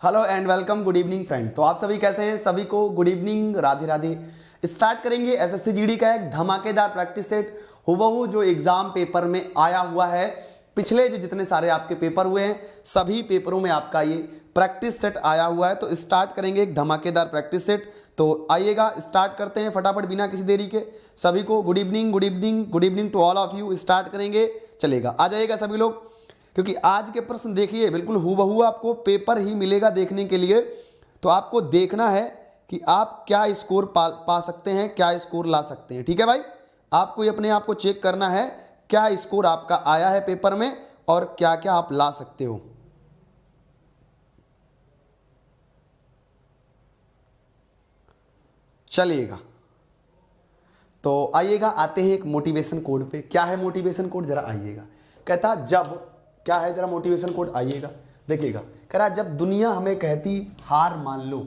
Hello and welcome, good evening friend. तो आप सभी कैसे हैं? सभी को good evening, Radhe Radhe. Start करेंगे एसएससी जीडी का एक धमाकेदार प्रैक्टिस सेट, हुबहू जो एग्जाम पेपर में आया हुआ है। पिछले जो जितने सारे आपके पेपर हुए हैं सभी पेपरों में आपका ये प्रैक्टिस सेट आया हुआ है। तो स्टार्ट करेंगे एक धमाकेदार प्रैक्टिस सेट। तो आइएगा स्टार्ट करते हैं फटाफट बिना किसी देरी के। सभी को good evening, good evening, good evening to all of you. Start करेंगे, चलेगा, आ जाइएगा सभी लोग, क्योंकि आज के प्रश्न देखिए बिल्कुल हूबहू आपको पेपर ही मिलेगा देखने के लिए। तो आपको देखना है कि आप क्या स्कोर पा सकते हैं, क्या स्कोर ला सकते हैं। ठीक है भाई, आपको ये अपने आप को चेक करना है क्या स्कोर आपका आया है पेपर में और क्या क्या आप ला सकते हो। चलिएगा, तो आइएगा, आते हैं एक मोटिवेशन कोड पे। क्या है मोटिवेशन कोड, जरा आइएगा। कहता जब क्या है, जरा मोटिवेशन कोड आइएगा, देखिएगा। कह रहा जब दुनिया हमें कहती हार मान लो,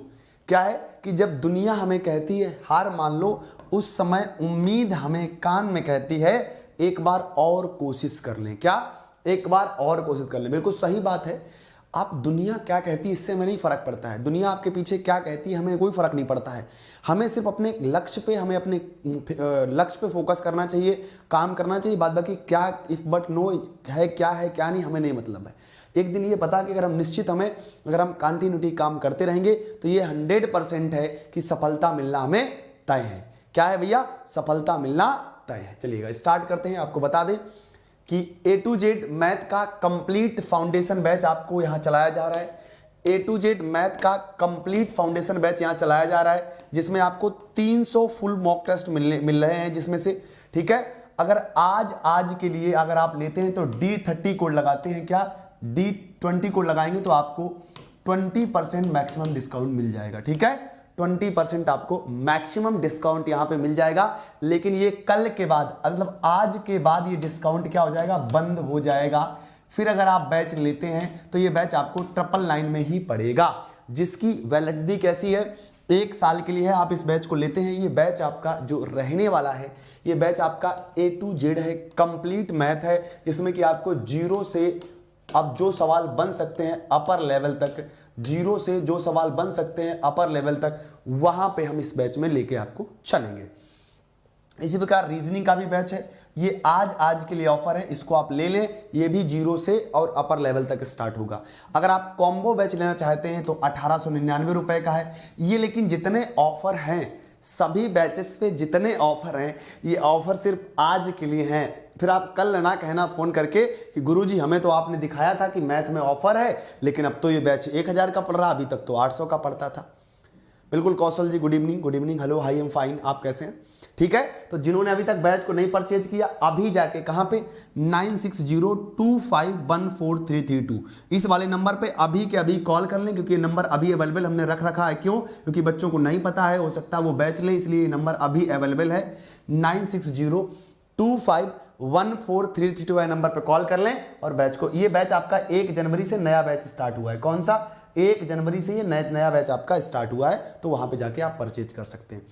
क्या है कि जब दुनिया हमें कहती है हार मान लो, उस समय उम्मीद हमें कान में कहती है एक बार और कोशिश कर लें। क्या, एक बार और कोशिश कर लें। बिल्कुल सही बात है। आप दुनिया क्या कहती है इससे हमें नहीं फर्क पड़ता है, दुनिया आपके पीछे क्या कहती है हमें कोई फर्क नहीं पड़ता है। हमें सिर्फ अपने लक्ष्य पे, हमें अपने लक्ष्य पे फोकस करना चाहिए, काम करना चाहिए। बाद बाकी क्या इफ बट नो है, क्या है क्या नहीं, हमें नहीं मतलब है। एक दिन ये पता कि अगर हम निश्चित अगर हम कंटिन्यूटी काम करते रहेंगे तो ये 100% है कि सफलता मिलना हमें तय है। क्या है भैया, सफलता मिलना तय है। चलिएगा स्टार्ट करते हैं। आपको बता दें कि A to Z मैथ का कंप्लीट फाउंडेशन बैच आपको यहां चलाया जा रहा है। A to Z मैथ का कंप्लीट फाउंडेशन बैच यहां चलाया जा रहा है, जिसमें आपको 300 फुल मॉक टेस्ट मिल रहे हैं जिसमें से। ठीक है, अगर आज के लिए अगर आप लेते हैं तो D30 कोड लगाते हैं, क्या D20 कोड लगाएंगे तो आपको 20% मैक्सिमम डिस्काउंट मिल जाएगा। ठीक है, 20% आपको मैक्सिमम डिस्काउंट यहां पे मिल जाएगा। लेकिन ये कल के बाद, मतलब आज के बाद ये डिस्काउंट क्या हो जाएगा, बंद हो जाएगा। फिर अगर आप बैच लेते हैं तो ये बैच आपको 999 में ही पड़ेगा, जिसकी वैलिडिटी कैसी है, 1 साल के लिए है। आप इस बैच को लेते हैं, ये बैच आपका जो रहने वाला है, ये बैच आपका A to Z है, कंप्लीट मैथ है, जिसमें कि आपको जीरो से अब जो सवाल बन सकते हैं अपर लेवल तक, जीरो से जो सवाल बन सकते हैं अपर लेवल तक, वहां पे हम इस बैच में लेके आपको चलेंगे। इसी प्रकार रीजनिंग का भी बैच है, ये आज के लिए ऑफर है, इसको आप ले लें। ये भी जीरो से और अपर लेवल तक स्टार्ट होगा। अगर आप कॉम्बो बैच लेना चाहते हैं तो 1899 रुपए का है ये। लेकिन जितने ऑफर हैं, सभी बैचेस पे जितने ऑफर हैं, ये ऑफर सिर्फ आज के लिए हैं। फिर आप कल ना कहना फ़ोन करके कि गुरुजी हमें तो आपने दिखाया था कि मैथ में ऑफर है, लेकिन अब तो ये बैच 1000 का पड़ रहा, अभी तक तो 800 का पड़ता था। बिल्कुल Kaushal ji, good evening, good evening, hello, hi am fine, आप कैसे हैं? ठीक है, तो जिन्होंने अभी तक बैच को नहीं परचेज किया, अभी जाके कहाँ पे 9602514332 इस वाले नंबर पे अभी के अभी कॉल कर लें, क्योंकि ये नंबर अभी अवेलेबल हमने रख रखा है। क्यों? क्योंकि बच्चों को नहीं पता है, हो सकता है वो बैच ले, इसलिए ये नंबर अभी अवेलेबल है। 9602514332 है नंबर पे कॉल कर लें और बैच को, ये बैच आपका 1 जनवरी से नया बैच स्टार्ट हुआ है। कौन सा? 1 जनवरी से ये नया बैच आपका स्टार्ट हुआ है, तो वहां पे जाके आप परचेज कर सकते हैं।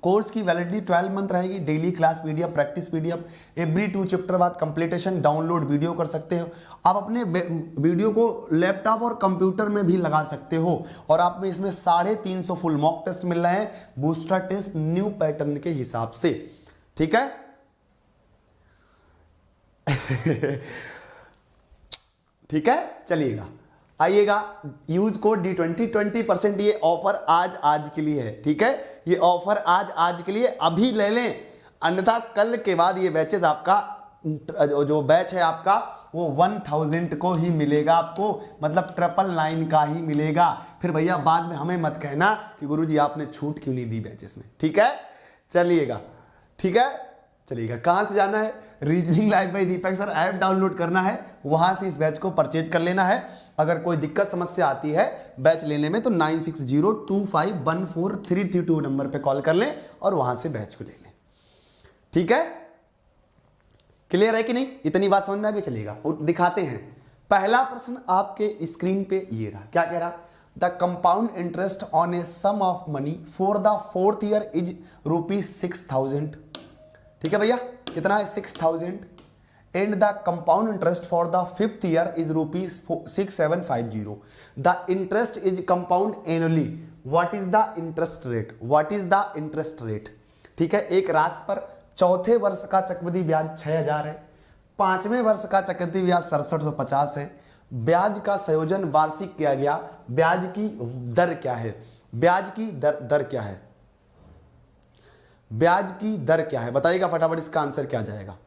कोर्स की वैलिडिटी 12 मंथ रहेगी। Daily class PDF, practice PDF, every 2 chapter बाद कंप्लीटेशन, डाउनलोड वीडियो कर सकते हो। आप अपने वीडियो को लैपटॉप और कंप्यूटर में भी लगा सकते हो। और आप में इसमें 350 फुल मॉक टेस्ट मिल रहे हैं, बूस्टर टेस्ट न्यू पैटर्न के हिसाब से। ठीक है ठीक है, चलिएगा, आइएगा। यूज कोड D20, 20% ये ऑफर आज के लिए है। ठीक है, ये ऑफर आज के लिए, अभी ले लें, अन्यथा कल के बाद ये बैचेस आपका जो बैच है आपका वो 1000 को ही मिलेगा आपको, मतलब 999 का ही मिलेगा। फिर भैया बाद में हमें मत कहना कि गुरुजी आपने छूट क्यों नहीं दी बैचेस में। ठीक है, चलिएगा, ठीक है, चलिएगा। कहाँ से जाना है? रीजनिंग लाइव बाय दीपक सर ऐप डाउनलोड करना है, वहां से इस बैच को परचेज कर लेना है। अगर कोई दिक्कत समस्या आती है बैच लेने में तो 9602514332 नंबर पे कॉल कर लें और वहां से बैच को ले लें। ठीक है, क्लियर है कि नहीं? इतनी बात समझ में आ गई? चलिएगा दिखाते हैं। पहला प्रश्न आपके स्क्रीन पे ये रहा। क्या कह रहा? The compound interest on a sum of money for the 4th year is ₹6000। ठीक है भैया, कितना है? 6000 and the compound interest for the 5th year is rupees 6750. The interest is compound annually. What is the interest rate? What is the interest rate? ठीक है, एक राशि पर चौथे वर्ष का चक्रवृद्धि ब्याज 6000 है, पांचवें वर्ष का चक्रवृद्धि ब्याज 6750 है। ब्याज का संयोजन वार्षिक किया गया, ब्याज की दर क्या है? ब्याज की दर क्या है? ब्याज की दर क्या है? बताइएगा फटाफट, इसका आंसर क्या जाएगा?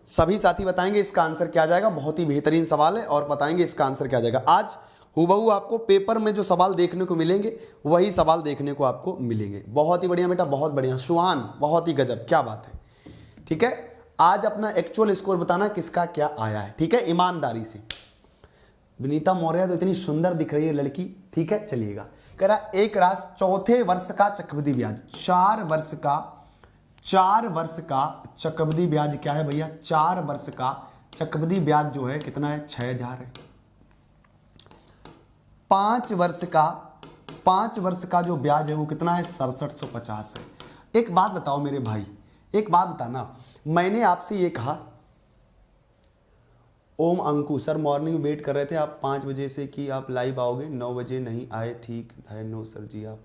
सभी साथी बताएंगे इसका आंसर क्या जाएगा। बहुत ही बेहतरीन सवाल है और बताएंगे इसका आंसर क्या जाएगा। आज हूबहू आपको पेपर में जो सवाल देखने को मिलेंगे वही सवाल देखने को आपको मिलेंगे। बहुत ही बढ़िया बेटा, बहुत बढ़िया सुहान, बहुत ही गजब, क्या बात है। ठीक है, आज अपना एक्चुअल स्कोर बताना किसका क्या आया है। ठीक है, ईमानदारी से। विनीता मौर्य तो इतनी सुंदर दिख रही है लड़की। ठीक है, चलिएगा। कह रहा एक राशि चौथे वर्ष का चक्रवृद्धि ब्याज, 4 वर्ष का चक्रवृद्धि ब्याज क्या है भैया? 4 वर्ष का चक्रवृद्धि ब्याज जो है कितना है? 6000 है। 5 वर्ष का जो ब्याज है वो कितना है? 6750 है। एक बात बताओ मेरे भाई, एक बात बताना, मैंने आपसे ये कहा, ओम अंकु सर मॉर्निंग में वेट कर रहे थे आप 5 बजे से कि आप लाइव आओगे, 9 बजे नहीं आए। ठीक है, नो सर जी आप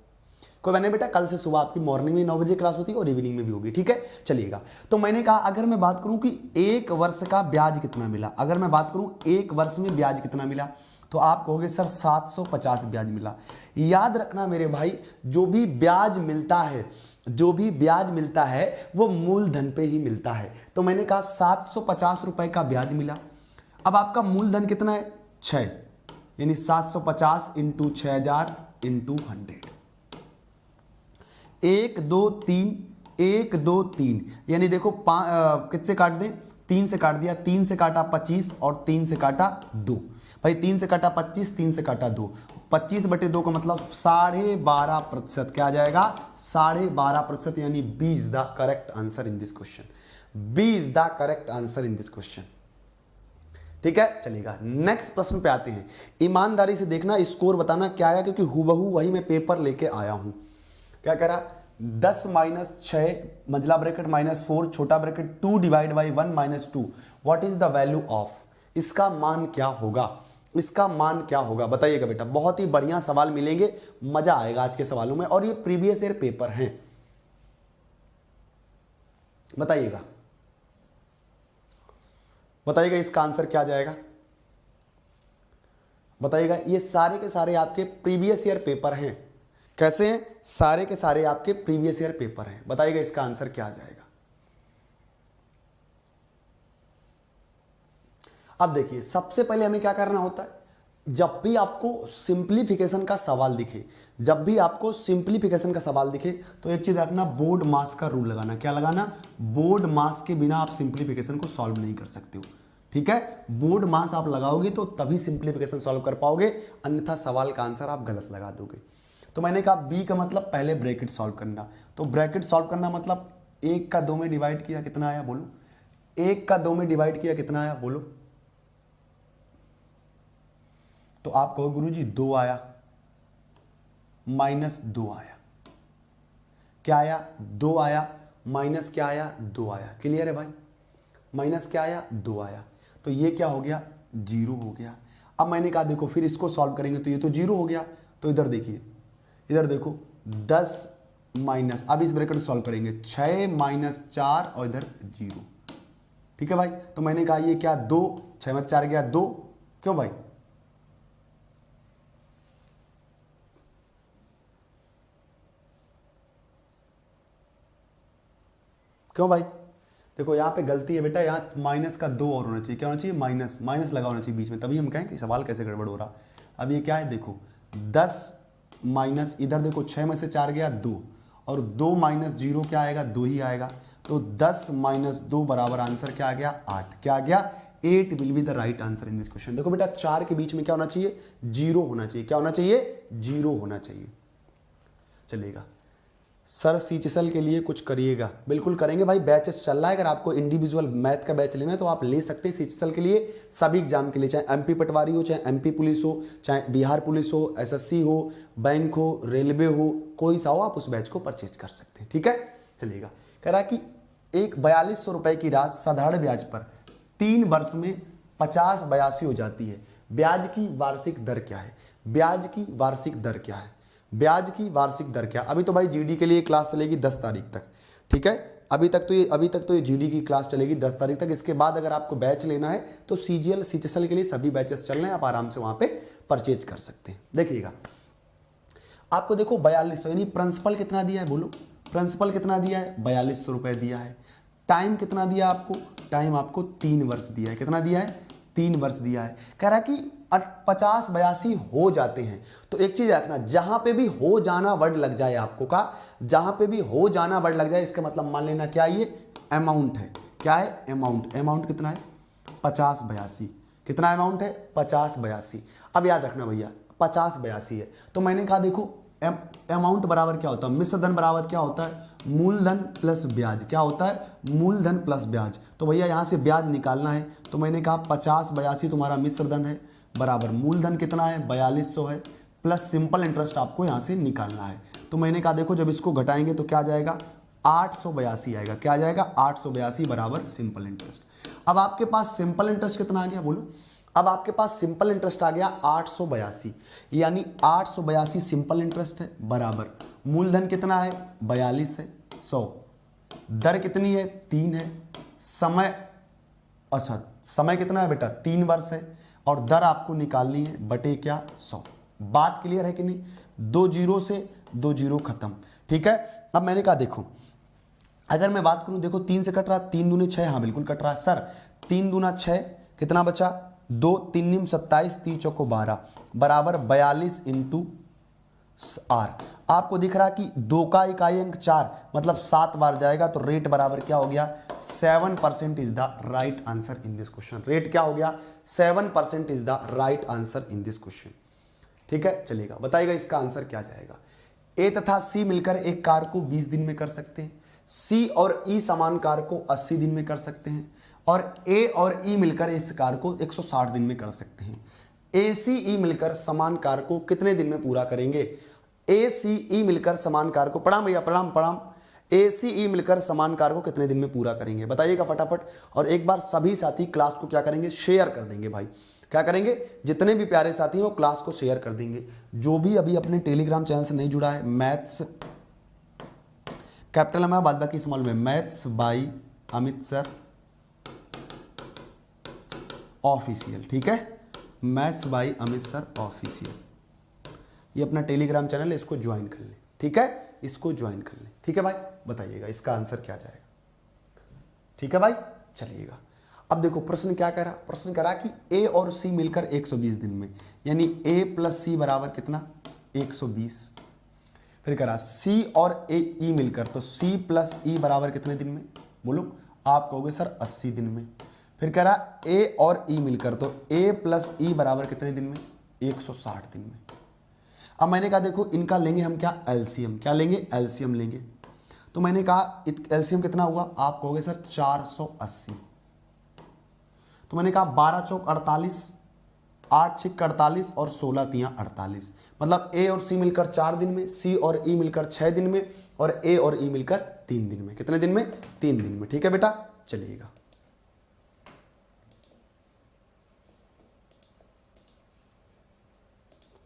कोई मैंने बेटा, कल से सुबह आपकी मॉर्निंग में 9 बजे क्लास होती है और इवनिंग में भी होगी। ठीक है, चलिएगा। तो मैंने कहा अगर मैं बात करूं कि 1 वर्ष का ब्याज कितना मिला, अगर मैं बात करूं 1 वर्ष में ब्याज कितना मिला, तो आप कहोगे सर 750 ब्याज मिला। याद रखना मेरे भाई, जो भी ब्याज मिलता है वो मूलधन पे ही मिलता है। तो मैंने कहा 750 रुपए का ब्याज मिला। अब आपका मूलधन कितना है? 6, यानी 750 इंटू 6000 इंटू 100। 1 2 3 यानी देखो किससे काट दें? 3 से काट दिया, 3 से काटा 25 और 3 से काटा 2। भाई 3 से काटा 25, 3 से काटा 2, 25/2 का मतलब 12.5%। क्या आ जाएगा? 12.5%, यानी B is the correct answer in this question. B is the correct answer in this question. ठीक है, चलिएगा। नेक्स्ट प्रश्न पे आते हैं। ईमानदारी से देखना, स्कोर बताना क्या आया, क्योंकि हूबहू वही मैं पेपर लेके आया हूं। क्या कह रहा? 10 - 6 मंझला ब्रैकेट -4 छोटा bracket 2 divide by 1 - 2 what is the value of? इसका मान क्या होगा? इसका मान क्या होगा बताइएगा बेटा। बहुत ही बढ़िया सवाल मिलेंगे, मजा आएगा आज के सवालों में, और ये प्रीवियस ईयर पेपर हैं। बताइएगा, बताइएगा इसका आंसर क्या जाएगा? बताइएगा। ये सारे के सारे आपके प्रीवियस ईयर पेपर हैं। कैसे हैं? सारे के सारे आपके प्रीवियस ईयर पेपर हैं। बताइएगा इसका आंसर क्या आ जाएगा? अब देखिए, सबसे पहले हमें क्या करना होता है, जब भी आपको सिंप्लीफिकेशन का सवाल दिखे, तो एक चीज रखना, बोर्ड मास का रूल लगाना। क्या लगाना? बोर्ड मास के बिना आप सिंप्लीफिकेशन को सॉल्व नहीं कर सकते हो। ठीक है, बोर्ड मास आप लगाओगे तो तभी सिंप्लीफिकेशन सॉल्व कर पाओगे, अन्यथा सवाल का आंसर आप गलत लगा दोगे। तो मैंने कहा बी का मतलब पहले ब्रैकेट सॉल्व करना। तो ब्रैकेट सॉल्व करना मतलब 1 का 2 में डिवाइड किया कितना आया बोलो? 1 का 2 में डिवाइड किया कितना आया बोलो? तो आप कहो गुरुजी 2 आया, -2 आया। क्या आया? 2 आया, माइनस क्या आया? 2 आया। क्लियर है भाई? माइनस क्या आया? 2 आया। तो ये क्या हो गया? 0 हो गया। अब मैंने कहा देखो फिर इसको सॉल्व करेंगे तो ये तो 0 हो गया। तो इधर देखिए, इधर देखो 10 माइनस, अब इस ब्रैकेट को सॉल्व करेंगे, 6 - 4 और इधर 0। ठीक है भाई? तो मैंने कहा ये क्या? 2, 6 - 4 गया 2। क्यों भाई? क्यों भाई? देखो यहाँ पे गलती है बेटा, यहाँ माइनस का 2 और होना चाहिए। क्या होना चाहिए? माइनस लगा होना चाहिए बीच में, तभी हम कहें कि सवाल कैसे गड़बड़ हो रहा। अब ये क्या है? देखो 10 माइनस, इधर देखो 6 में से 4 गया 2, और 2 - 0 क्या आएगा? 2 ही आएगा। तो 10 - 2 बराबर आंसर क्या आ गया? 8। क्या आ गया? 8 will be the right answer in this question. देखो बेटा 4 के बीच में क्या होना चाहिए? 0 होना चाहिए। क्या होना चाहिए? 0 होना चाहिए। चलेगा सर, सीचसल के लिए कुछ करिएगा। बिल्कुल करेंगे भाई, बैच चल रहा है। अगर आपको इंडिविजुअल मैथ का बैच लेना है तो आप ले सकते हैं सीचसल के लिए, सभी एग्जाम के लिए, चाहे एमपी पटवारी हो, चाहे एमपी पुलिस हो, चाहे बिहार पुलिस हो, एसएससी हो, बैंक हो, रेलवे हो, कोई सा हो, आप उस बैच को परचेज कर सकते हैं। ठीक है, चलिएगा। कह रहा कि एक 4200 रुपए की राशि साधारण ब्याज पर 3 वर्ष में 50/82 हो जाती है। ब्याज की वार्षिक दर क्या है? ब्याज की वार्षिक दर क्या है? ब्याज की वार्षिक दर क्या? अभी तो भाई जीडी के लिए क्लास चलेगी 10 तारीख तक, ठीक है। अभी तक तो ये जीडी की क्लास चलेगी 10 तारीख तक। इसके बाद अगर आपको बैच लेना है तो सीजीएल सीएचएसएल के लिए सभी बैचेस चल रहे हैं, आप आराम से वहां पे परचेज कर सकते हैं। देखिएगा आपको देखो 4200 यानी प्रिंसिपल कितना दिया है, बोलो प्रिंसिपल कितना दिया है? 4200 रुपए दिया है। टाइम कितना दिया आपको? टाइम आपको 3 वर्ष दिया है। कितना दिया है? 3 वर्ष दिया है। कह रहा है कि 50/82 हो जाते हैं। तो एक चीज रखना, जहां पे भी हो जाना वर्ड लग जाए आपको का, जहां पे भी हो जाना वर्ड लग जाए इसका मतलब मान लेना क्या ये अमाउंट है। क्या है? अमाउंट। अमाउंट कितना है? 50/82। कितना अमाउंट है? 50/82। अब याद रखना भैया 50/82 है तो मैंने कहा देखो अमाउंट बराबर क्या होता है? मिश्र धन बराबर क्या होता है? मूलधन प्लस ब्याज। क्या होता है? मूलधन प्लस ब्याज। तो भैया यहाँ से ब्याज निकालना है तो मैंने कहा 50/82 तुम्हारा मिश्र धन है बराबर मूलधन कितना है? 4200 है प्लस सिंपल इंटरेस्ट आपको यहाँ से निकालना है। तो मैंने कहा देखो जब इसको घटाएंगे तो क्या आ जाएगा? 882 आएगा। क्या आ जाएगा? 882 बराबर सिंपल इंटरेस्ट। अब आपके पास सिंपल इंटरेस्ट कितना आ गया बोलो? अब आपके पास सिंपल इंटरेस्ट आ गया 882, यानी 882 सिंपल इंटरेस्ट है बराबर मूलधन कितना है? 42 है 100। दर कितनी है? 3 है। समय, अच्छा समय कितना है बेटा? 3 वर्ष है और दर आपको निकालनी है बटे क्या? 100। बात क्लियर है कि नहीं? 2 जीरो से 2 जीरो खत्म, ठीक है। अब मैंने कहा देखो अगर मैं बात करूं देखो 3 से कट रहा, 3 दूने 6, हाँ बिल्कुल कट रहा है सर। 3 दूना 6, कितना बचा? 2, 3 निम 27, 3 चौको 12 बराबर 42 इंटू आर। आपको दिख रहा कि 2 का इकाई अंक 4 मतलब 7 बार जाएगा तो रेट बराबर क्या हो गया? 7% is the right answer in this question. Rate क्या हो गया? 7% is the right answer in this question, ठीक है। चलिएगा बताइएगा इसका आंसर क्या जाएगा। ए तथा सी मिलकर एक कार को 20 दिन में कर सकते हैं। सी और ई समान कार को 80 दिन में कर सकते हैं और ए और ई मिलकर इस कार को 160 दिन में कर सकते हैं। ए सी ई मिलकर समान कार को कितने दिन में पूरा करेंगे? ए सी ई मिलकर समान कार को, प्रणाम भैया प्रणाम प्रणाम, ए सी ई मिलकर समान कार को कितने दिन में पूरा करेंगे बताइएगा फटाफट। और एक बार सभी साथी क्लास को क्या करेंगे? शेयर कर देंगे भाई। क्या करेंगे? जितने भी प्यारे साथी हैं वो क्लास को शेयर कर देंगे। जो भी अभी अपने टेलीग्राम चैनल से नहीं जुड़ा है, मैथ्स कैपिटल में बाद बाकी स्मॉल में, maths by Amit sir official, ठीक है। Maths by Amit sir official, ये अपना टेलीग्राम चैनल है, इसको ज्वाइन कर ले, ठीक है। इसको ज्वाइन कर ले, ठीक है भाई। बताइएगा इसका आंसर क्या जाएगा, ठीक है भाई। चलिएगा अब देखो प्रश्न क्या कह रहा? प्रश्न कह रहा कि ए और सी मिलकर 120 दिन में, यानी ए प्लस सी बराबर कितना? 120। फिर कह रहा सी और ए ई मिलकर, तो सी प्लस ई बराबर कितने दिन में? बोलो आप कहोगे सर 80 दिन में। फिर कह रहा ए और ई मिलकर, तो ए प्लस ई बराबर कितने दिन में? 160 दिन में। अब मैंने कहा देखो इनका लेंगे हम क्या? एलसीएम। क्या लेंगे? एलसीएम लेंगे। तो मैंने कहा एलसीएम कितना हुआ? आप कहोगे सर 480। तो मैंने कहा 12 चौक 48, 8 छिक 48 और 16 तियाँ 48, मतलब ए और सी मिलकर 4 दिन में, सी और ई मिलकर 6 दिन में और ए और ई मिलकर 3 दिन में। कितने दिन में? 3 दिन में, ठीक है बेटा। चलिएगा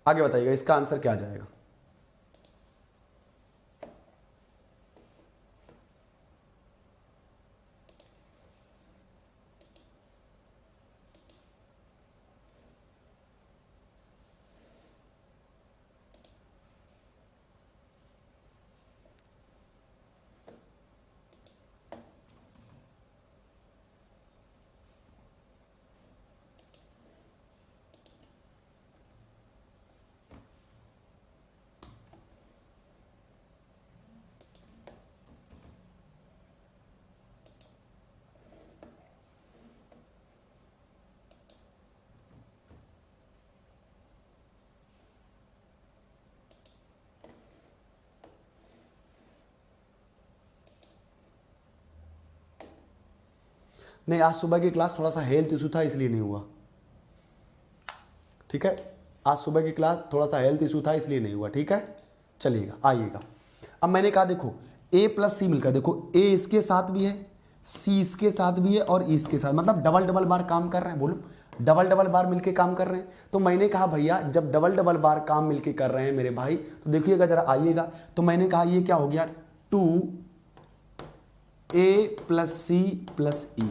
आगे बताइएगा इसका आंसर क्या जाएगा। नहीं, आज सुबह की क्लास थोड़ा सा हेल्थ इशू था इसलिए नहीं हुआ, ठीक है। आज सुबह की क्लास थोड़ा सा हेल्थ इशू था इसलिए नहीं हुआ, ठीक है। चलिएगा आइएगा। अब मैंने कहा देखो ए प्लस सी मिलकर, देखो ए इसके साथ भी है, सी इसके साथ भी है और इसके साथ, मतलब डबल डबल बार काम कर रहे हैं। बोलो, डबल डबल बार मिलके काम कर रहे हैं। तो मैंने कहा भैया जब डबल डबल बार काम मिलके कर रहे हैं मेरे भाई, तो देखिएगा जरा आइएगा, तो मैंने कहा ये क्या हो गया 2a प्लस सी प्लस ई।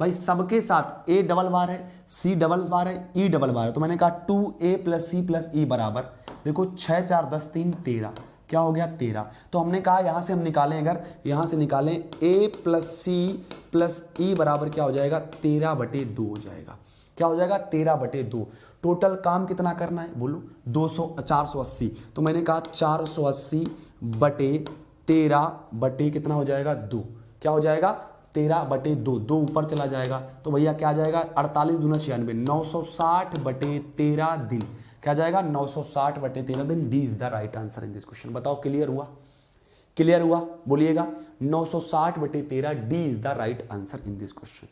भाई सबके साथ a डबल बार है, c डबल बार है, e डबल बार है, तो मैंने कहा 2a प्लस सी प्लस ई बराबर, देखो 6 4 10 3 13, क्या हो गया 13। तो हमने कहा यहाँ से हम निकालें, अगर यहाँ से निकालें a प्लस सी प्लस ई बराबर क्या हो जाएगा 13/2 हो जाएगा। क्या हो जाएगा 13/2। टोटल काम कितना करना है बोलो 480। तो मैंने कहा 480/13 कितना हो जाएगा 2। क्या हो जाएगा 13/2, 2 ऊपर चला जाएगा तो भैया क्या आ जाएगा 48 दूना 96, 960/13 दिन। क्या जाएगा 960/13 दिन। D is the right answer in this question. बताओ क्लियर हुआ? क्लियर हुआ? बोलिएगा 960/13 D is the right answer in this question.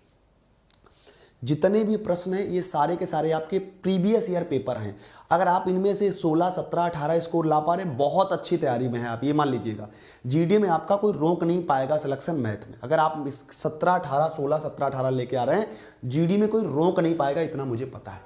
जितने भी प्रश्न हैं ये सारे के सारे आपके प्रीवियस ईयर पेपर हैं। अगर आप इनमें से 16, 17, 18 स्कोर ला पा रहे हैं, बहुत अच्छी तैयारी में है आप, ये मान लीजिएगा। जीडी में आपका कोई रोक नहीं पाएगा सिलेक्शन मैथ में। अगर आप 17, 18, 16, 17, 18 लेके आ रहे हैं, जीडी में कोई रोक नहीं पाएगा, इतना मुझे पता है।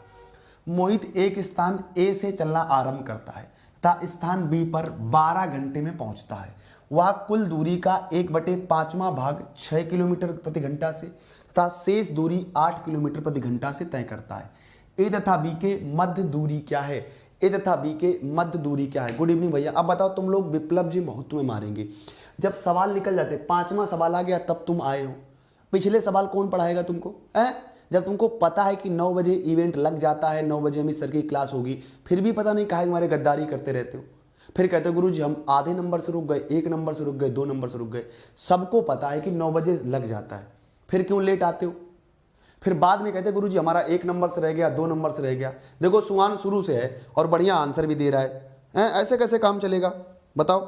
मोहित एक स्थान ए से चलना आरंभ करता है तथा स्थान बी पर 12 घंटे में पहुंचता है। वह कुल दूरी का 1/5वां भाग 6 किलोमीटर प्रति घंटा से तथा शेष दूरी 8 किलोमीटर प्रति घंटा से तय करता है। ए तथा बी के मध्य दूरी क्या है? ए तथा बी के मध्य दूरी क्या है? गुड इवनिंग भैया। अब बताओ तुम लोग, विप्लव जी बहुत तुम्हें मारेंगे जब सवाल निकल जाते। 5वां सवाल आ गया तब तुम आए हो। पिछले सवाल कौन पढ़ाएगा तुमको? जब तुमको पता है कि 9 बजे इवेंट लग जाता है, 9 बजे अमित सर की क्लास होगी, फिर भी पता नहीं काहे तुम्हारे गद्दारी करते रहते हो। फिर कहते हो गुरुजी हम आधे नंबर से रुक गए, 1 नंबर से रुक गए, 2 नंबर से रुक गए। सबको पता है कि 9 बजे लग जाता है, फिर क्यों लेट आते हो? फिर बाद में कहते गुरुजी हमारा 1 नंबर से रह गया, 2 नंबर से रह गया। देखो सुहान शुरू से है और बढ़िया आंसर भी दे रहा है। ऐसे कैसे काम चलेगा बताओ?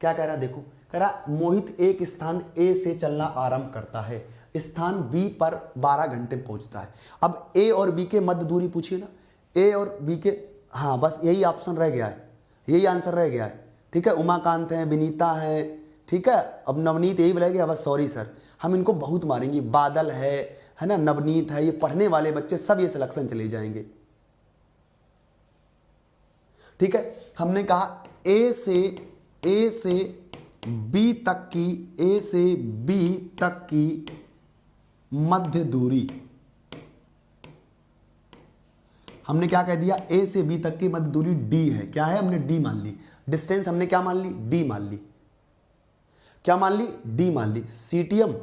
क्या कह रहा? देखो कह रहा मोहित एक स्थान ए से चलना आरंभ करता है, स्थान बी पर 12 घंटे पहुंचता है। अब ए और बी के मध्य दूरी पूछिए ना, ए और बी के, हाँ बस यही ऑप्शन रह गया है, यही आंसर रह गया है। ठीक है, उमाकांत है, विनीता है, ठीक है, अब नवनीत यही रह गया बस। सॉरी सर, हम इनको बहुत मारेंगे। बादल है ना, नवनीत है, ये पढ़ने वाले बच्चे सब ये सिलेक्शन चले जाएंगे। ठीक है, हमने कहा ए से बी तक की, ए से बी तक की मध्य दूरी, हमने क्या कह दिया? ए से बी तक की मध्य दूरी डी है। क्या है? हमने डी मान ली। डिस्टेंस हमने क्या मान ली? डी मान ली। क्या मान ली? डी मान ली। सीटीएम,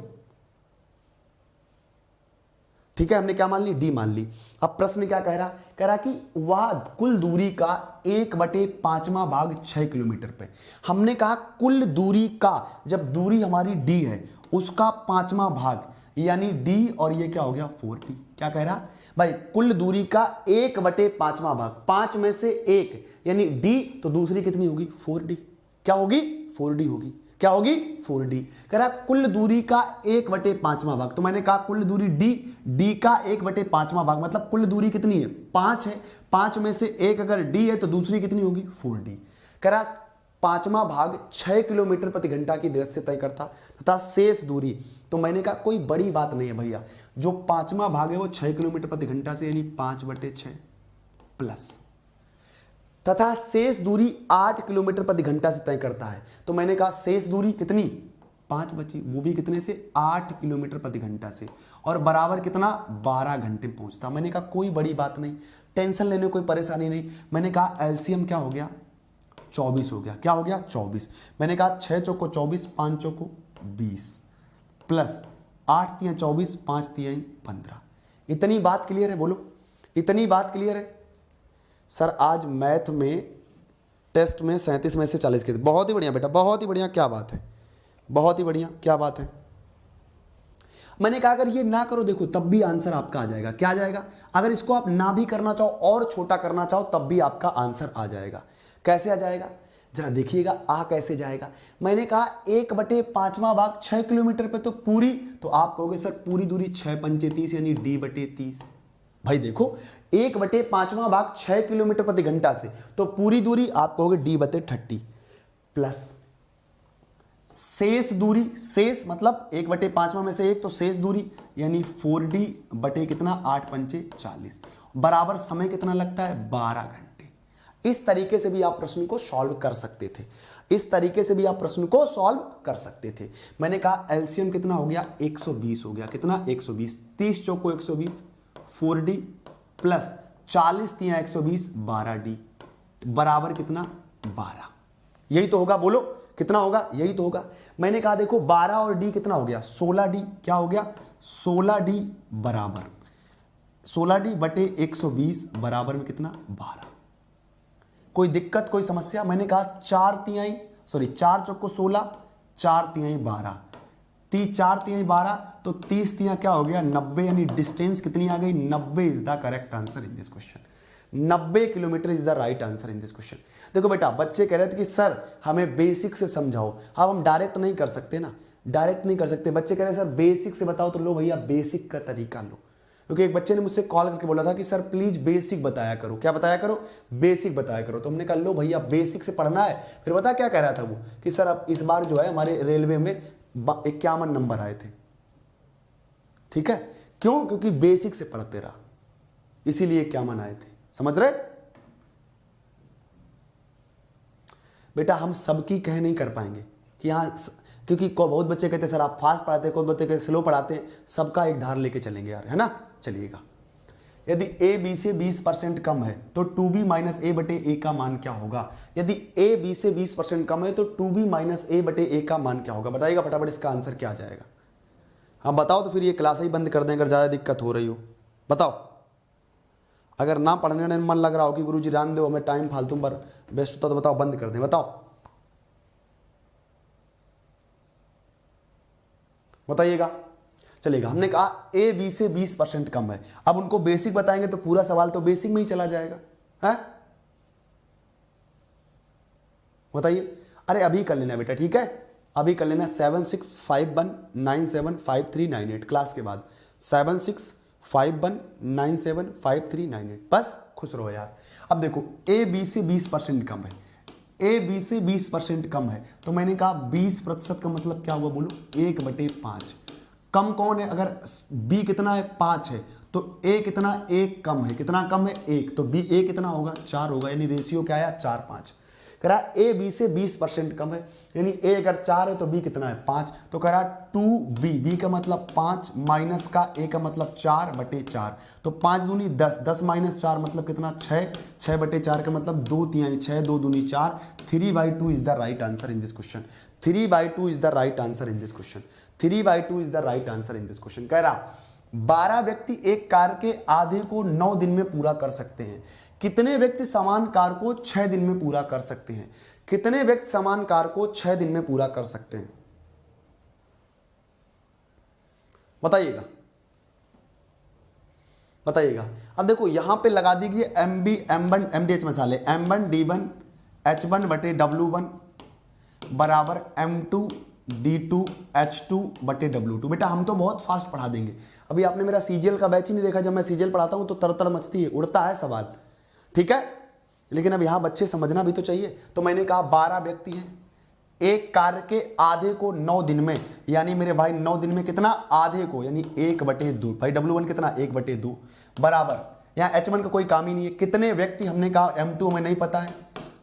ठीक है, हमने क्या मान ली? डी मान ली। अब प्रश्न क्या कह रहा? कह रहा कि वह कुल दूरी का 1/5वां भाग 6 किलोमीटर पे। हमने कहा कुल दूरी का, जब दूरी हमारी डी है उसका 5वां भाग, यानी डी, और ये क्या हो गया 4d। क्या कह रहा भाई? कुल दूरी का 1/5वां भाग, 5 में से 1 यानी डी, तो दूसरी कितनी होगी? 4d। क्या होगी? 4d होगी। क्या होगी? 4d। कह रहा कुल दूरी का 1/5वां भाग, तो मैंने कहा कुल दूरी डी का 1/5वां भाग, मतलब कुल दूरी कितनी है? 5 है। 5 में से 1 अगर डी है तो दूसरी कितनी होगी? 4d। कह रहा 5वां भाग 6 किलोमीटर प्रति घंटा की दर से तय करता तथा शेष दूरी, तो मैंने कहा कोई बड़ी बात नहीं है भैया, जो 5वां भाग है वो 6 किलोमीटर प्रति घंटा से, यानी 5/6 प्लस, तथा शेष दूरी 8 किलोमीटर प्रति घंटा से तय करता है। तो मैंने कहा शेष दूरी कितनी? 5 बची, वो भी कितने से? 8 किलोमीटर प्रति घंटा से, और बराबर कितना? 12 घंटे पहुंचता। मैंने कहा कोई बड़ी बात नहीं, टेंशन लेने कोई परेशानी नहीं। मैंने कहा एलसीएम क्या हो गया? 24 हो गया। क्या हो गया? 24। मैंने कहा 6 चौको 24, 5 चौको 20 प्लस 8 तिया 24, 5 तिया 15। इतनी बात क्लियर है? बोलो, इतनी बात क्लियर है? सर आज मैथ में टेस्ट में 37 में से 40 के। बहुत ही बढ़िया बेटा, बहुत ही बढ़िया, क्या बात है, बहुत ही बढ़िया, क्या बात है। मैंने कहा अगर ये ना करो देखो तब भी आंसर आपका आ जाएगा। क्या आ जाएगा? अगर इसको आप ना भी करना चाहो और छोटा करना चाहो तब भी आपका आंसर आ जाएगा। कैसे आ जाएगा जरा देखिएगा, आ कैसे जाएगा। मैंने कहा 1/5वां भाग 6 किलोमीटर पे, तो पूरी, तो आप कहोगे सर पूरी दूरी 6 पंचे 30 यानी D/30। भाई देखो 1/5वां भाग 6 किलोमीटर प्रति घंटा से, तो पूरी दूरी आप कहोगे d/30 प्लस शेष दूरी, शेष मतलब 1/5वां में से एक, तो शेष दूरी यानी 4d बटे कितना 8×5 = 40 बराबर समय कितना लगता है 12 घंटे। इस तरीके से भी आप प्रश्न को सॉल्व कर सकते थे, इस तरीके से भी आप प्रश्न को सॉल्व कर सकते थे। मैंने कहा एलसीएम कितना हो गया 120 हो गया, कितना 120, 30 चौको 120 4d प्लस 40 × 120 12d बराबर कितना 12। यही तो होगा, बोलो कितना होगा, यही तो होगा। मैंने कहा देखो 12 और d कितना हो गया 16d, क्या हो गया 16d बराबर 16d बटे 120 बराबर में कितना 12। कोई दिक्कत कोई समस्या? मैंने कहा 4 चौको 16 4 तिहाई 12 4 तिहाई 12 तो 30 तिहाई क्या हो गया 90, यानी डिस्टेंस कितनी आ गई 90 is the correct answer in this question. 90 kilometre is the right answer in this question. देखो बेटा बच्चे कह रहे थे कि सर हमें बेसिक से समझाओ, अब हम डायरेक्ट नहीं कर सकते ना, डायरेक्ट नहीं कर सकते। बच्चे कह रहे सर बेसिक से बताओ, तो लो भैया बेसिक का तरीका लो। क्योंकि एक बच्चे ने मुझसे कॉल करके बोला था कि सर प्लीज बेसिक बताया करो। क्या बताया करो? बेसिक बताया करो। तो हमने कहा लो भैया बेसिक से पढ़ना है। फिर बता क्या कह रहा था वो कि सर अब इस बार जो है हमारे रेलवे में 51 नंबर आए थे। ठीक है, क्यों? क्योंकि बेसिक से पढ़ते रहा, इसीलिए 51 आए थे। समझ रहे बेटा? हम सबकी कह नहीं कर पाएंगे कि हाँ, क्योंकि बहुत बच्चे कहते हैं सर आप फास्ट पढ़ाते हैं, कोई बच्चे कहते स्लो पढ़ाते हैं। सबका एक धार लेके चलेंगे यार, है ना? चलिएगा। यदि a b से 20% कम है तो 2b माइनस a बटे a का मान क्या होगा? यदि a b से 20% कम है तो 2b माइनस a बटे a का मान क्या होगा? बताइएगा फटाफट, इसका आंसर क्या आ जाएगा? हाँ बताओ, तो फिर ये क्लास ही बंद कर दें अगर ज़्यादा दिक्कत हो रही हो। बताओ, अगर ना पढ़ने में मन लग रहा हो कि गुरुजी जान दो हमें टाइम फालतू पर बेस्ट होता, तो बताओ बंद कर दें। बताओ बताइएगा। चलेगा। हमने कहा ए बी से 20% कम है। अब उनको बेसिक बताएंगे तो पूरा सवाल तो बेसिक में ही चला जाएगा, है? बताइए। अरे अभी कर लेना बेटा, ठीक है? अभी कर लेना 7651975398 क्लास के बाद 7651975398। बस खुश रहो यार। अब देखो ए बी से 20% कम है, ए बी से 20% कम है, तो मैंने कहा 20% का मतलब क्या हुआ बोलो? 1/5। कम कौन है? अगर b कितना है 5 है तो a कितना? 1 कम है। कितना कम है? 1। तो b a कितना होगा? 4 होगा, यानी रेशियो क्या आया? 4:5। कह रहा a b से 20% कम है, यानी a अगर 4 है तो b कितना है? 5। तो कह रहा 2b, b का मतलब 5 माइनस का a का मतलब 4/4। तो 5 दूनी 10, 10 माइनस 4 मतलब कितना? 6, 6/4 का मतलब 2 तिहाई 6, 2 दूनी 4। 3/2 is the right answer in this question. 3/2 is the right answer in this question. 3/2 is the right answer in this question. कह रहा 12 व्यक्ति एक कार्य के आधे को 9 दिन में पूरा कर सकते हैं। कितने व्यक्ति समान कार्य को 6 दिन में पूरा कर सकते हैं? कितने व्यक्ति समान कार्य को 6 दिन में पूरा कर सकते हैं? बताइएगा, बताइएगा। अब देखो यहां पे लगा दीजिए M1 MDH मसाले, M1 D1 H1 बटे W1 बराबर M2 D2 H2 बटे W2। बेटा हम तो बहुत फास्ट पढ़ा देंगे। अभी आपने मेरा सीजीएल का बैच ही नहीं देखा। जब मैं सीजीएल पढ़ाता हूं तो तरतर मचती है, उड़ता है सवाल, ठीक है? लेकिन अब यहां बच्चे समझना भी तो चाहिए। तो मैंने कहा 12 व्यक्ति हैं, एक कार्य के आधे को 9 दिन में, यानी मेरे भाई 9 दिन में कितना? आधे को, यानी 1/2। भाई W1 कितना? 1/2 बराबर, यहाँ H1 का कोई काम ही नहीं है। कितने व्यक्ति? हमने कहा M2 हमें नहीं पता है।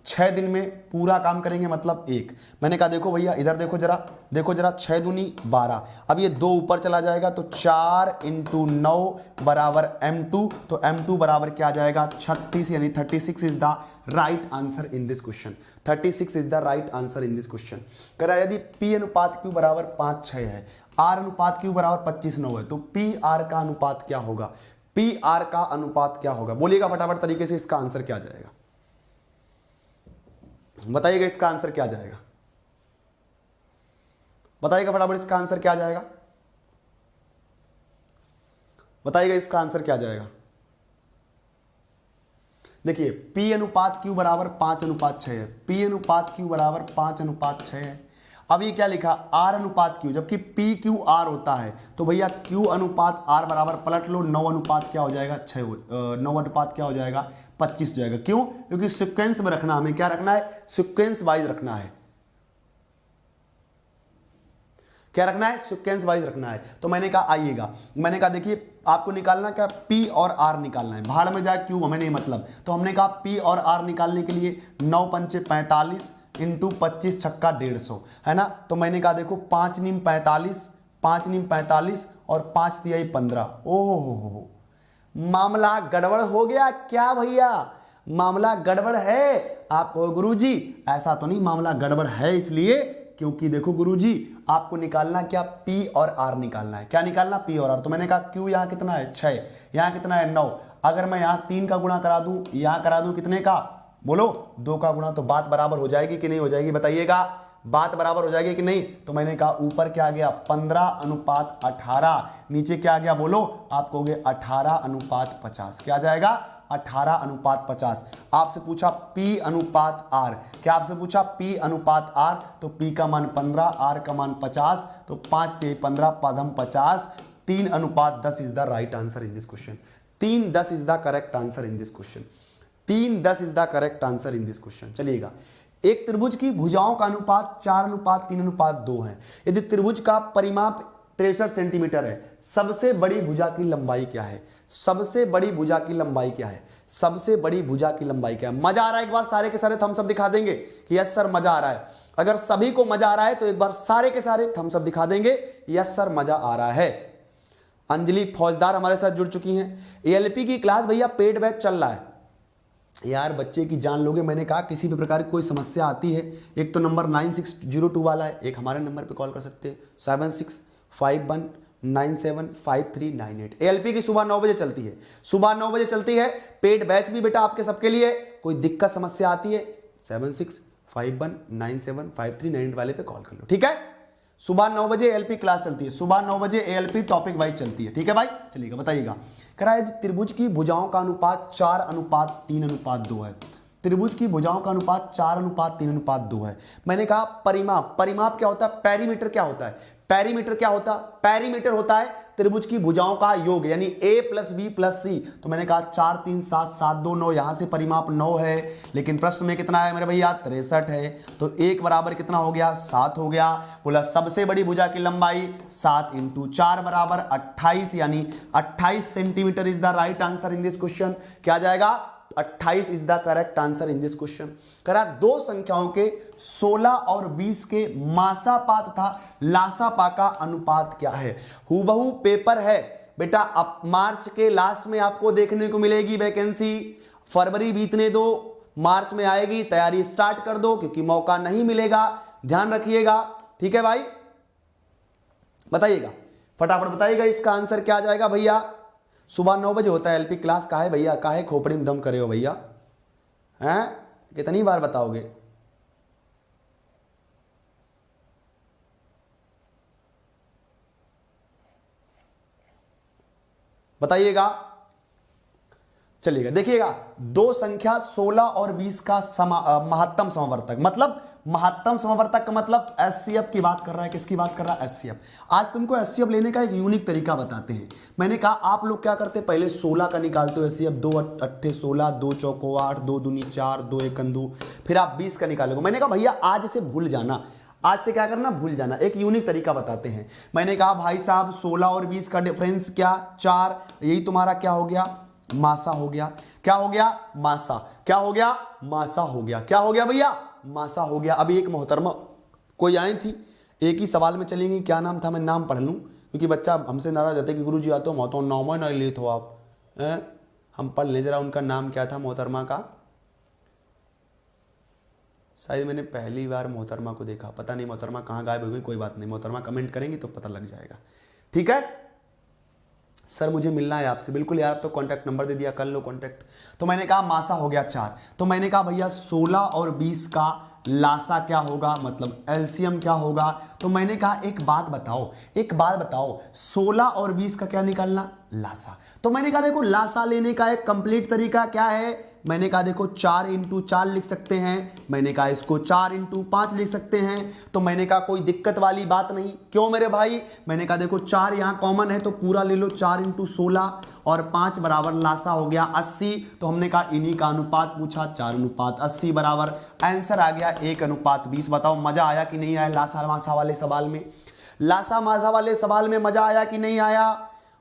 6 दिन में पूरा काम करेंगे मतलब 1। मैंने कहा देखो भैया इधर देखो जरा, देखो जरा, 6 दूनी 12। अब ये 2 ऊपर चला जाएगा तो 4 × 9 बराबर M2। तो M2 बराबर क्या आ जाएगा? 36, यानी 36 is the right answer in this question. 36 is the right answer in this question. कह रहा है यदि P अनुपात Q बराबर 5:6 है, R अनुपात Q बराबर 25:9 है, तो PR का अनुपात क्या होगा? PR का अनुपात क्या होगा? बोलिएगा फटाफट तरीके से, इसका आंसर क्या जाएगा? बताइएगा इसका आंसर क्या जाएगा? बताइएगा फटाफट इसका आंसर क्या जाएगा? बताइएगा इसका आंसर क्या जाएगा? देखिए P अनुपात Q बराबर 5:6 है। P अनुपात Q बराबर 5:6 है। अब ये क्या लिखा, R अनुपात Q, जबकि PQR होता है तो भैया Q अनुपात R बराबर पलट लो 9 अनुपात क्या हो जाएगा 9 अनुपात क्या हो जाएगा 25 हो जाएगा। क्यों? क्योंकि सीक्वेंस में रखना, हमें क्या रखना है, सीक्वेंस वाइज रखना है। क्या रखना है, सीक्वेंस वाइज रखना है। तो मैंने कहा आइएगा, मैंने कहा देखिए आपको निकालना क्या, P और R निकालना है, भाड़ में जाए Q हमें नहीं मतलब। तो हमने कहा P और R निकालने के लिए 9 पंचे 45 इंटू 25 छक्का 150 है ना। तो मैंने कहा देखो 5 नीम 45, 5 नीम 45 और 5 तिहाई 15। ओहो, मामला गड़बड़ हो गया क्या भैया, मामला गड़बड़ है। आप कहो गुरुजी ऐसा तो नहीं, मामला गड़बड़ है इसलिए क्योंकि देखो गुरुजी आपको निकालना क्या, P और R निकालना है। क्या निकालना, P और R। तो मैंने कहा Q यहाँ कितना है 6, यहाँ कितना है 9। अगर मैं यहाँ 3 का गुणा करा दूं, यहाँ करा दूं कितने का, बोलो 2 का गुणा, तो बात बराबर हो जाएगी कि नहीं हो जाएगी, बताइएगा बात बराबर हो जाएगी कि नहीं। तो मैंने कहा ऊपर क्या आ गया 15:18, नीचे क्या आ गया बोलो, आप कहोगे 18:50। क्या आ जाएगा 18:50। आपसे पूछा P अनुपात R, क्या आपसे पूछा P अनुपात R, तो P का मान 15, R का मान 50, तो 5 × 15 पदम 50, 3:10 is the right answer in this question. 3:10 is the correct answer in this question. 3:10 is the correct answer in this question. चलिएगा, एक त्रिभुज की भुजाओं का अनुपात 4:3:2 है। यदि त्रिभुज का परिमाप 63 सेंटीमीटर है, सबसे बड़ी भुजा की लंबाई क्या है, सबसे बड़ी भुजा की लंबाई क्या है, सबसे बड़ी भुजा की लंबाई क्या है। मजा आ रहा है, एक बार सारे के सारे थम्स अप दिखा देंगे कि यस सर मजा आ रहा है। अगर सभी को मजा आ रहा है तो एक बार सारे के सारे थम्स अप दिखा देंगे, यस सर मजा आ रहा है। अंजलि फौजदार हमारे साथ जुड़ चुकी हैं। एएलपी की क्लास भैया पेड बैच चल रहा है यार, बच्चे की जान लोगे। मैंने कहा किसी भी प्रकार की कोई समस्या आती है, एक तो नंबर 9602 वाला है, एक हमारे नंबर पे कॉल कर सकते हैं 7651975398। एएलपी की सुबह 9 बजे चलती है, सुबह 9 बजे चलती है। पेड बैच भी बेटा आपके सबके लिए। कोई दिक्कत समस्या आती है 7651975398 वाले पे कॉल कर लो, ठीक है। सुबह 9 बजे एएलपी क्लास चलती है, सुबह 9 बजे एएलपी टॉपिक वाइज चलती है, ठीक है भाई। चलिएगा बताइएगा, करा यदि त्रिभुज की भुजाओं का अनुपात 4:3:2 है, त्रिभुज की भुजाओं का अनुपात 4:3:2 है। मैंने कहा परिमाप, परिमाप क्या होता है, पेरीमीटर क्या होता है, पेरीमीटर क्या होता है, पेरीमीटर होता है त्रिभुज की भुजाओं का योग, यानी A + B + C। तो मैंने कहा 4 3 7 7 2 9, यहां से परिमाप 9 है, लेकिन प्रश्न में कितना है मेरे भैया 63 है, तो 1 बराबर कितना हो गया 7 हो गया। बोला सबसे बड़ी भुजा की लंबाई 7 × 4 बराबर 28, यानी 28 centimetre is the right answer in this question. क्या जाएगा 28 is the correct answer in this question. करा दो संख्याओं के 16 और 20 के मासापा तथा लासापा का अनुपात क्या है। हूबहू पेपर है बेटा, अब मार्च के लास्ट में आपको देखने को मिलेगी वैकेंसी। फरवरी बीतने दो, मार्च में आएगी, तैयारी स्टार्ट कर दो क्योंकि मौका नहीं मिलेगा, ध्यान रखिएगा, ठीक है भाई। बताइएगा फटाफट बताइएगा, इसका आंसर क्या आ जाएगा भैया। सुबह 9 बजे होता है एलपी क्लास। का है भैया, काहे खोपड़ी में दम करे हो भैया, हैं कितनी बार बताओगे। बताइएगा, चलिएगा देखिएगा। दो संख्या 16 और 20 का महत्तम समवर्तक, मतलब महत्तम समवर्तक का मतलब एचसीएफ की बात कर रहा है। किसकी बात कर रहा है, एचसीएफ। आज तुमको एचसीएफ लेने का एक यूनिक तरीका बताते हैं। मैंने कहा आप लोग क्या करते, पहले 16 का निकालते हो एचसीएफ, 2 8 16, 2 चौको 8, 2 दूनी 4, 2 1 2, फिर आप 20 का निकालोगे। मैंने कहा भैया आज से भूल जाना, आज से क्या करना, भूल जाना। एक यूनिक तरीका बताते हैं। मैंने कहा भाई साहब 16 और 20 का डिफरेंस क्या 4, यही तुम्हारा क्या हो गया, मासा हो गया। क्या हो गया, मासा। क्या हो गया, मासा हो गया। क्या हो गया भैया, मासा हो गया। अभी एक मोहतरमा कोई आई थी, एक ही सवाल में चलेंगी, क्या नाम था मैं नाम पढ़ लूँ क्योंकि बच्चा हमसे नाराज होता है कि गुरुजी आते हो तो नाम ना ले तो आप हम पढ़ लें जरा। उनका नाम क्या था मोहतरमा का, शायद मैंने पहली बार मोहतरमा को देखा, पता नहीं मोहतरमा कहाँ गायब हो गई। कोई बात नहीं, मोहतरमा कमेंट करेंगी तो पता लग जाएगा, ठीक है। सर मुझे मिलना है आपसे, बिल्कुल यार, तो कांटेक्ट नंबर दे दिया, कर लो कांटेक्ट। तो मैंने कहा मासा हो गया 4, तो मैंने कहा भैया 16 और 20 का लासा क्या होगा, मतलब एलसीएम क्या होगा। तो मैंने कहा एक बात बताओ 16 और 20 का क्या निकालना, लासा। तो मैंने कहा देखो लासा लेने का एक कंप्लीट तरीका क्या है, मैंने कहा देखो 4 इंटू 4 लिख सकते हैं, मैंने कहा इसको 4 इंटू 5 लिख सकते हैं। तो मैंने कहा कोई दिक्कत वाली बात नहीं, क्यों मेरे भाई, मैंने कहा देखो 4 यहाँ कॉमन है तो पूरा ले लो, 4 इंटू 16 और 5 बराबर लासा हो गया 80। तो हमने कहा इन्हीं का अनुपात पूछा, 4:80 बराबर, आंसर आ गया 1:20। बताओ मजा आया कि नहीं आया लासा मासा वाले सवाल में, लासा मासा वाले सवाल में मजा आया कि नहीं आया,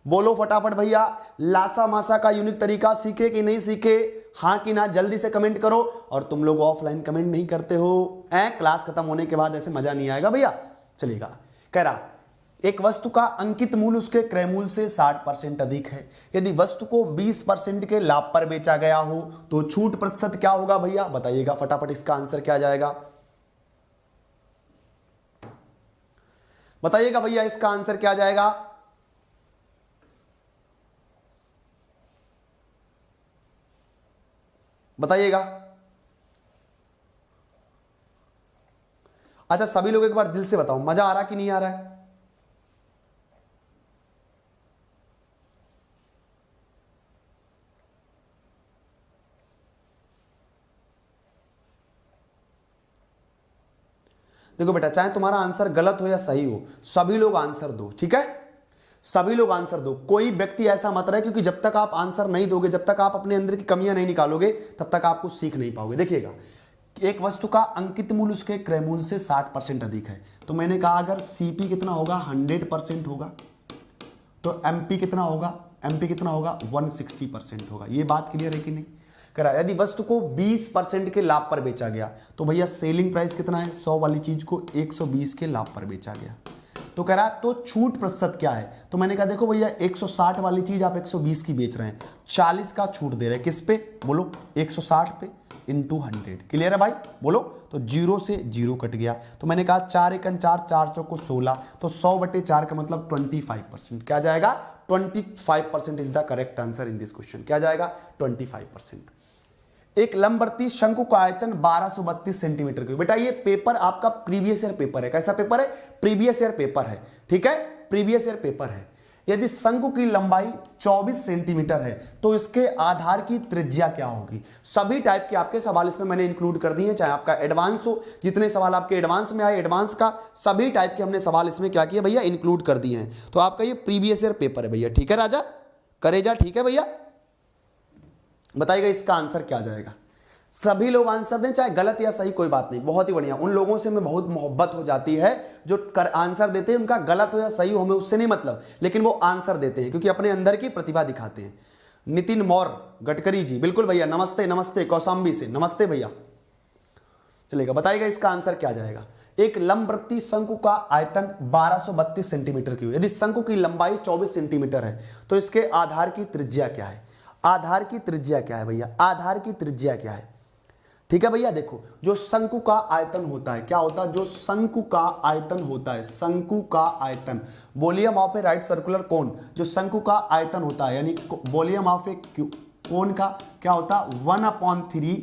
बोलो फटाफट भैया। लासा मासा का यूनिक तरीका सीखे कि नहीं सीखे, हाँ कि ना, जल्दी से कमेंट करो। और तुम लोग ऑफलाइन कमेंट नहीं करते हो, क्लास खत्म होने के बाद ऐसे मजा नहीं आएगा भैया। चलेगा, कह रहा एक वस्तु का अंकित मूल्य उसके क्रय मूल्य से 60% अधिक है, यदि वस्तु को 20% के लाभ पर बेचा गया हो तो छूट प्रतिशत क्या होगा भैया, बताइएगा फटाफट, इसका आंसर क्या जाएगा, बताइएगा भैया इसका आंसर क्या जाएगा। बताइएगा। अच्छा सभी लोग एक बार दिल से बताओ, मजा आ रहा कि नहीं आ रहा है। देखो बेटा, चाहे तुम्हारा आंसर गलत हो या सही हो, सभी लोग आंसर दो, ठीक है, सभी लोग आंसर दो, कोई व्यक्ति ऐसा मत रहे, क्योंकि जब तक आप आंसर नहीं दोगे, जब तक आप अपने अंदर की कमियां नहीं निकालोगे, तब तक आपको सीख नहीं पाओगे। देखिएगा, एक वस्तु का अंकित मूल्य उसके क्रय मूल्य से 60% अधिक है, तो मैंने कहा अगर सीपी कितना होगा, 100% होगा, तो एमपी कितना होगा, एमपी कितना होगा, 160% होगा। ये बात क्लियर है कि नहीं। करा यदि वस्तु को 20% के लाभ पर बेचा गया, तो भैया सेलिंग प्राइस कितना है, 100 वाली चीज को 120 के लाभ पर बेचा गया, तो कह रहा तो छूट प्रतिशत क्या है। तो मैंने कहा देखो भैया 160 वाली चीज आप 120 की बेच रहे हैं, 40 का छूट दे रहे हैं, किस पे बोलो, 160 पे इंटू 100। क्लियर है भाई, बोलो। तो 0 से 0 कट गया, तो मैंने कहा 4 एकन 4, 4 चौको 16, तो 100/4 का मतलब 25%। क्या जाएगा, 25% is the correct answer in this question. क्या जाएगा, 25%। एक लंबवर्ती शंकु का आयतन 1232 सेंटीमीटर की। बेटा ये पेपर आपका प्रीवियस ईयर पेपर है, कैसा पेपर है, प्रीवियस ईयर पेपर है, ठीक है, प्रीवियस ईयर पेपर है। यदि शंकु की लंबाई 24 सेंटीमीटर है तो इसके आधार की त्रिज्या क्या होगी। सभी टाइप के आपके सवाल इसमें मैंने इंक्लूड कर दिए, चाहे आपका एडवांस हो, जितने सवाल आपके एडवांस में आए, एडवांस का सभी टाइप के हमने सवाल इसमें क्या किया भैया, इंक्लूड कर दिए हैं। तो आपका ये प्रीवियस ईयर पेपर है भैया, ठीक है राजा, करेजा, ठीक है भैया। बताइएगा इसका आंसर क्या जाएगा। सभी लोग आंसर दें, चाहे गलत या सही कोई बात नहीं, बहुत ही बढ़िया। उन लोगों से हमें बहुत मोहब्बत हो जाती है जो आंसर देते हैं, उनका गलत हो या सही हो हमें उससे नहीं मतलब, लेकिन वो आंसर देते हैं क्योंकि अपने अंदर की प्रतिभा दिखाते हैं। नितिन मौर्य, गडकरी जी, बिल्कुल भैया, नमस्ते नमस्ते, कौशाम्बी से नमस्ते भैया। चलेगा, बताइएगा इसका आंसर क्या जाएगा। एक लंबवृत्तीय शंकु का आयतन 1232 सेंटीमीटर की, यदि शंकु की लंबाई 24 सेंटीमीटर है तो इसके आधार की त्रिज्या क्या है। आधार की त्रिज्या क्या है भैया, आधार की त्रिज्या क्या है, ठीक है भैया। देखो जो शंकु का आयतन होता है, क्या होता है, जो शंकु का आयतन होता है, शंकु का आयतन, volume of A right circular cone, जो शंकु का आयतन होता है यानी वॉल्यूम ऑफ ए कोन का क्या होता, 1/3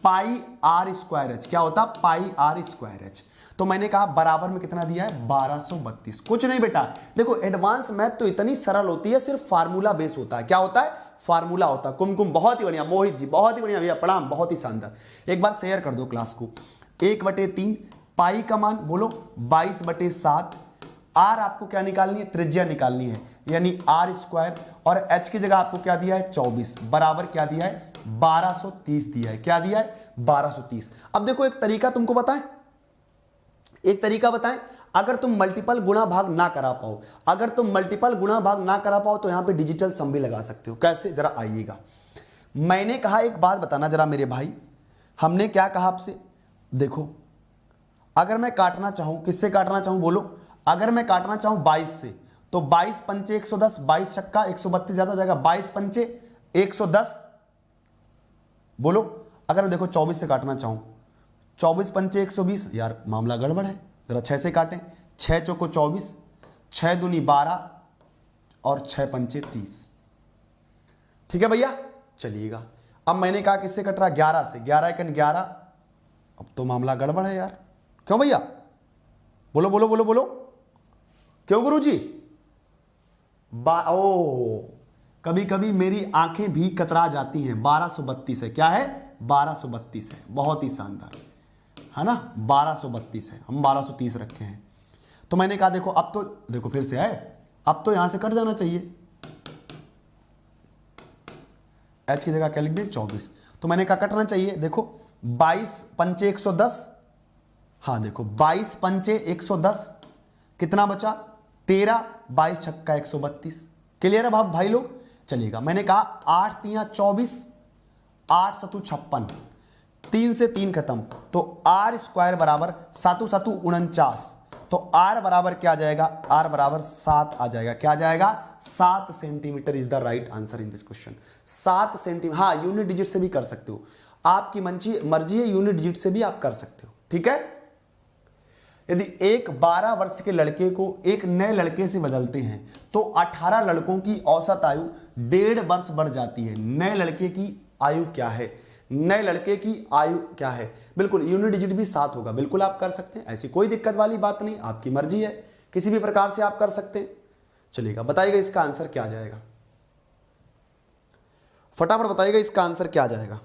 पाई आर स्क्वायर एच, क्या होता, पाई आर स्क्वायर एच। तो मैंने कहा बराबर में कितना दिया है, 1232। कुछ नहीं बेटा, देखो एडवांस मैथ तो इतनी सरल होती है, सिर्फ फार्मूला बेस होता है। क्या होता है, फार्मूला होता है। कुमकुम बहुत ही बढ़िया, मोहित जी बहुत ही बढ़िया भैया, प्रणाम, बहुत ही शानदार। एक बार शेयर कर दो क्लास को। 1/3 पाई का मान बोलो 22/7, आर आपको क्या निकालनी है, त्रिज्या निकालनी है, यानी आर स्क्वायर, और एच की जगह आपको क्या दिया है, 24, बराबर क्या दिया है, 1230 दिया है। क्या दिया है, 1230। अब देखो एक तरीका तुमको बताएं, एक तरीका बताएं, अगर तुम मल्टीपल गुणा भाग ना करा पाओ, अगर तुम मल्टीपल गुणा भाग ना करा पाओ तो यहां पे डिजिटल सम भी लगा सकते हो। कैसे, जरा आइएगा। मैंने कहा एक बात बताना जरा मेरे भाई, हमने क्या कहा आपसे, देखो अगर मैं काटना चाहूं, किससे काटना चाहूं बोलो, अगर मैं काटना चाहूं 22 से, तो 22 पंचे 110, 22 छक्का 132 ज्यादा हो जाएगा, 22 पंचे 110 बोलो। अगर देखो 24 से काटना चाहूं, 24 पंचे 120, यार मामला गड़बड़ है, जरा 6 से काटें, 6 चौको 24, 6 दूनी 12 और 6 पंचे 30, ठीक है भैया। चलिएगा, अब मैंने कहा किससे कट रहा, 11 से, 11 एकन 11, अब तो मामला गड़बड़ है यार। क्यों भैया? बोलो बोलो बोलो बोलो, क्यों गुरुजी? ओ, कभी कभी मेरी आंखें भी कतरा जाती हैं। 1232 है, क्या है? 1232 है, बहुत ही शानदार है ना। 1232 है, हम 1230 रखे हैं। तो मैंने कहा देखो, अब तो देखो फिर से है, अब तो यहां से कट जाना चाहिए। एच की जगह क्या लिख दें? 24। तो मैंने कहा कटना चाहिए। देखो 22 पंचे 110, हाँ देखो 22 पंचे 110, कितना बचा? 13, 22 छक्का 132। क्लियर है भाई लोग? चलिएगा, मैंने कहा 8 तियां 24, 8 सतु 56, 3 से 3 खत्म, तो आर स्क्वायर बराबर 7 सतु 49। तो आर बराबर क्या आ जाएगा? आर बराबर 7 आ जाएगा। क्या आ जाएगा? 7 centimetre is the right answer in this question. 7 centimetre, हाँ यूनिट डिजिट से भी कर सकते हो, आपकी मर्जी है, यूनिट डिजिट से भी आप कर सकते हो, ठीक है। यदि एक 12 वर्ष के लड़के को एक नए लड़के से बदलते हैं तो 18 लड़कों की औसत आयु 1.5 वर्ष बढ़ जाती है। नए लड़के की आयु क्या है? नए लड़के की आयु क्या है? बिल्कुल यूनिट डिजिट भी 7 होगा, बिल्कुल आप कर सकते हैं, ऐसी कोई दिक्कत वाली बात नहीं, आपकी मर्जी है, किसी भी प्रकार से आप कर सकते हैं। चलिएगा, बताइएगा इसका आंसर क्या आ जाएगा, फटाफट बताइएगा इसका आंसर क्या आ जाएगा।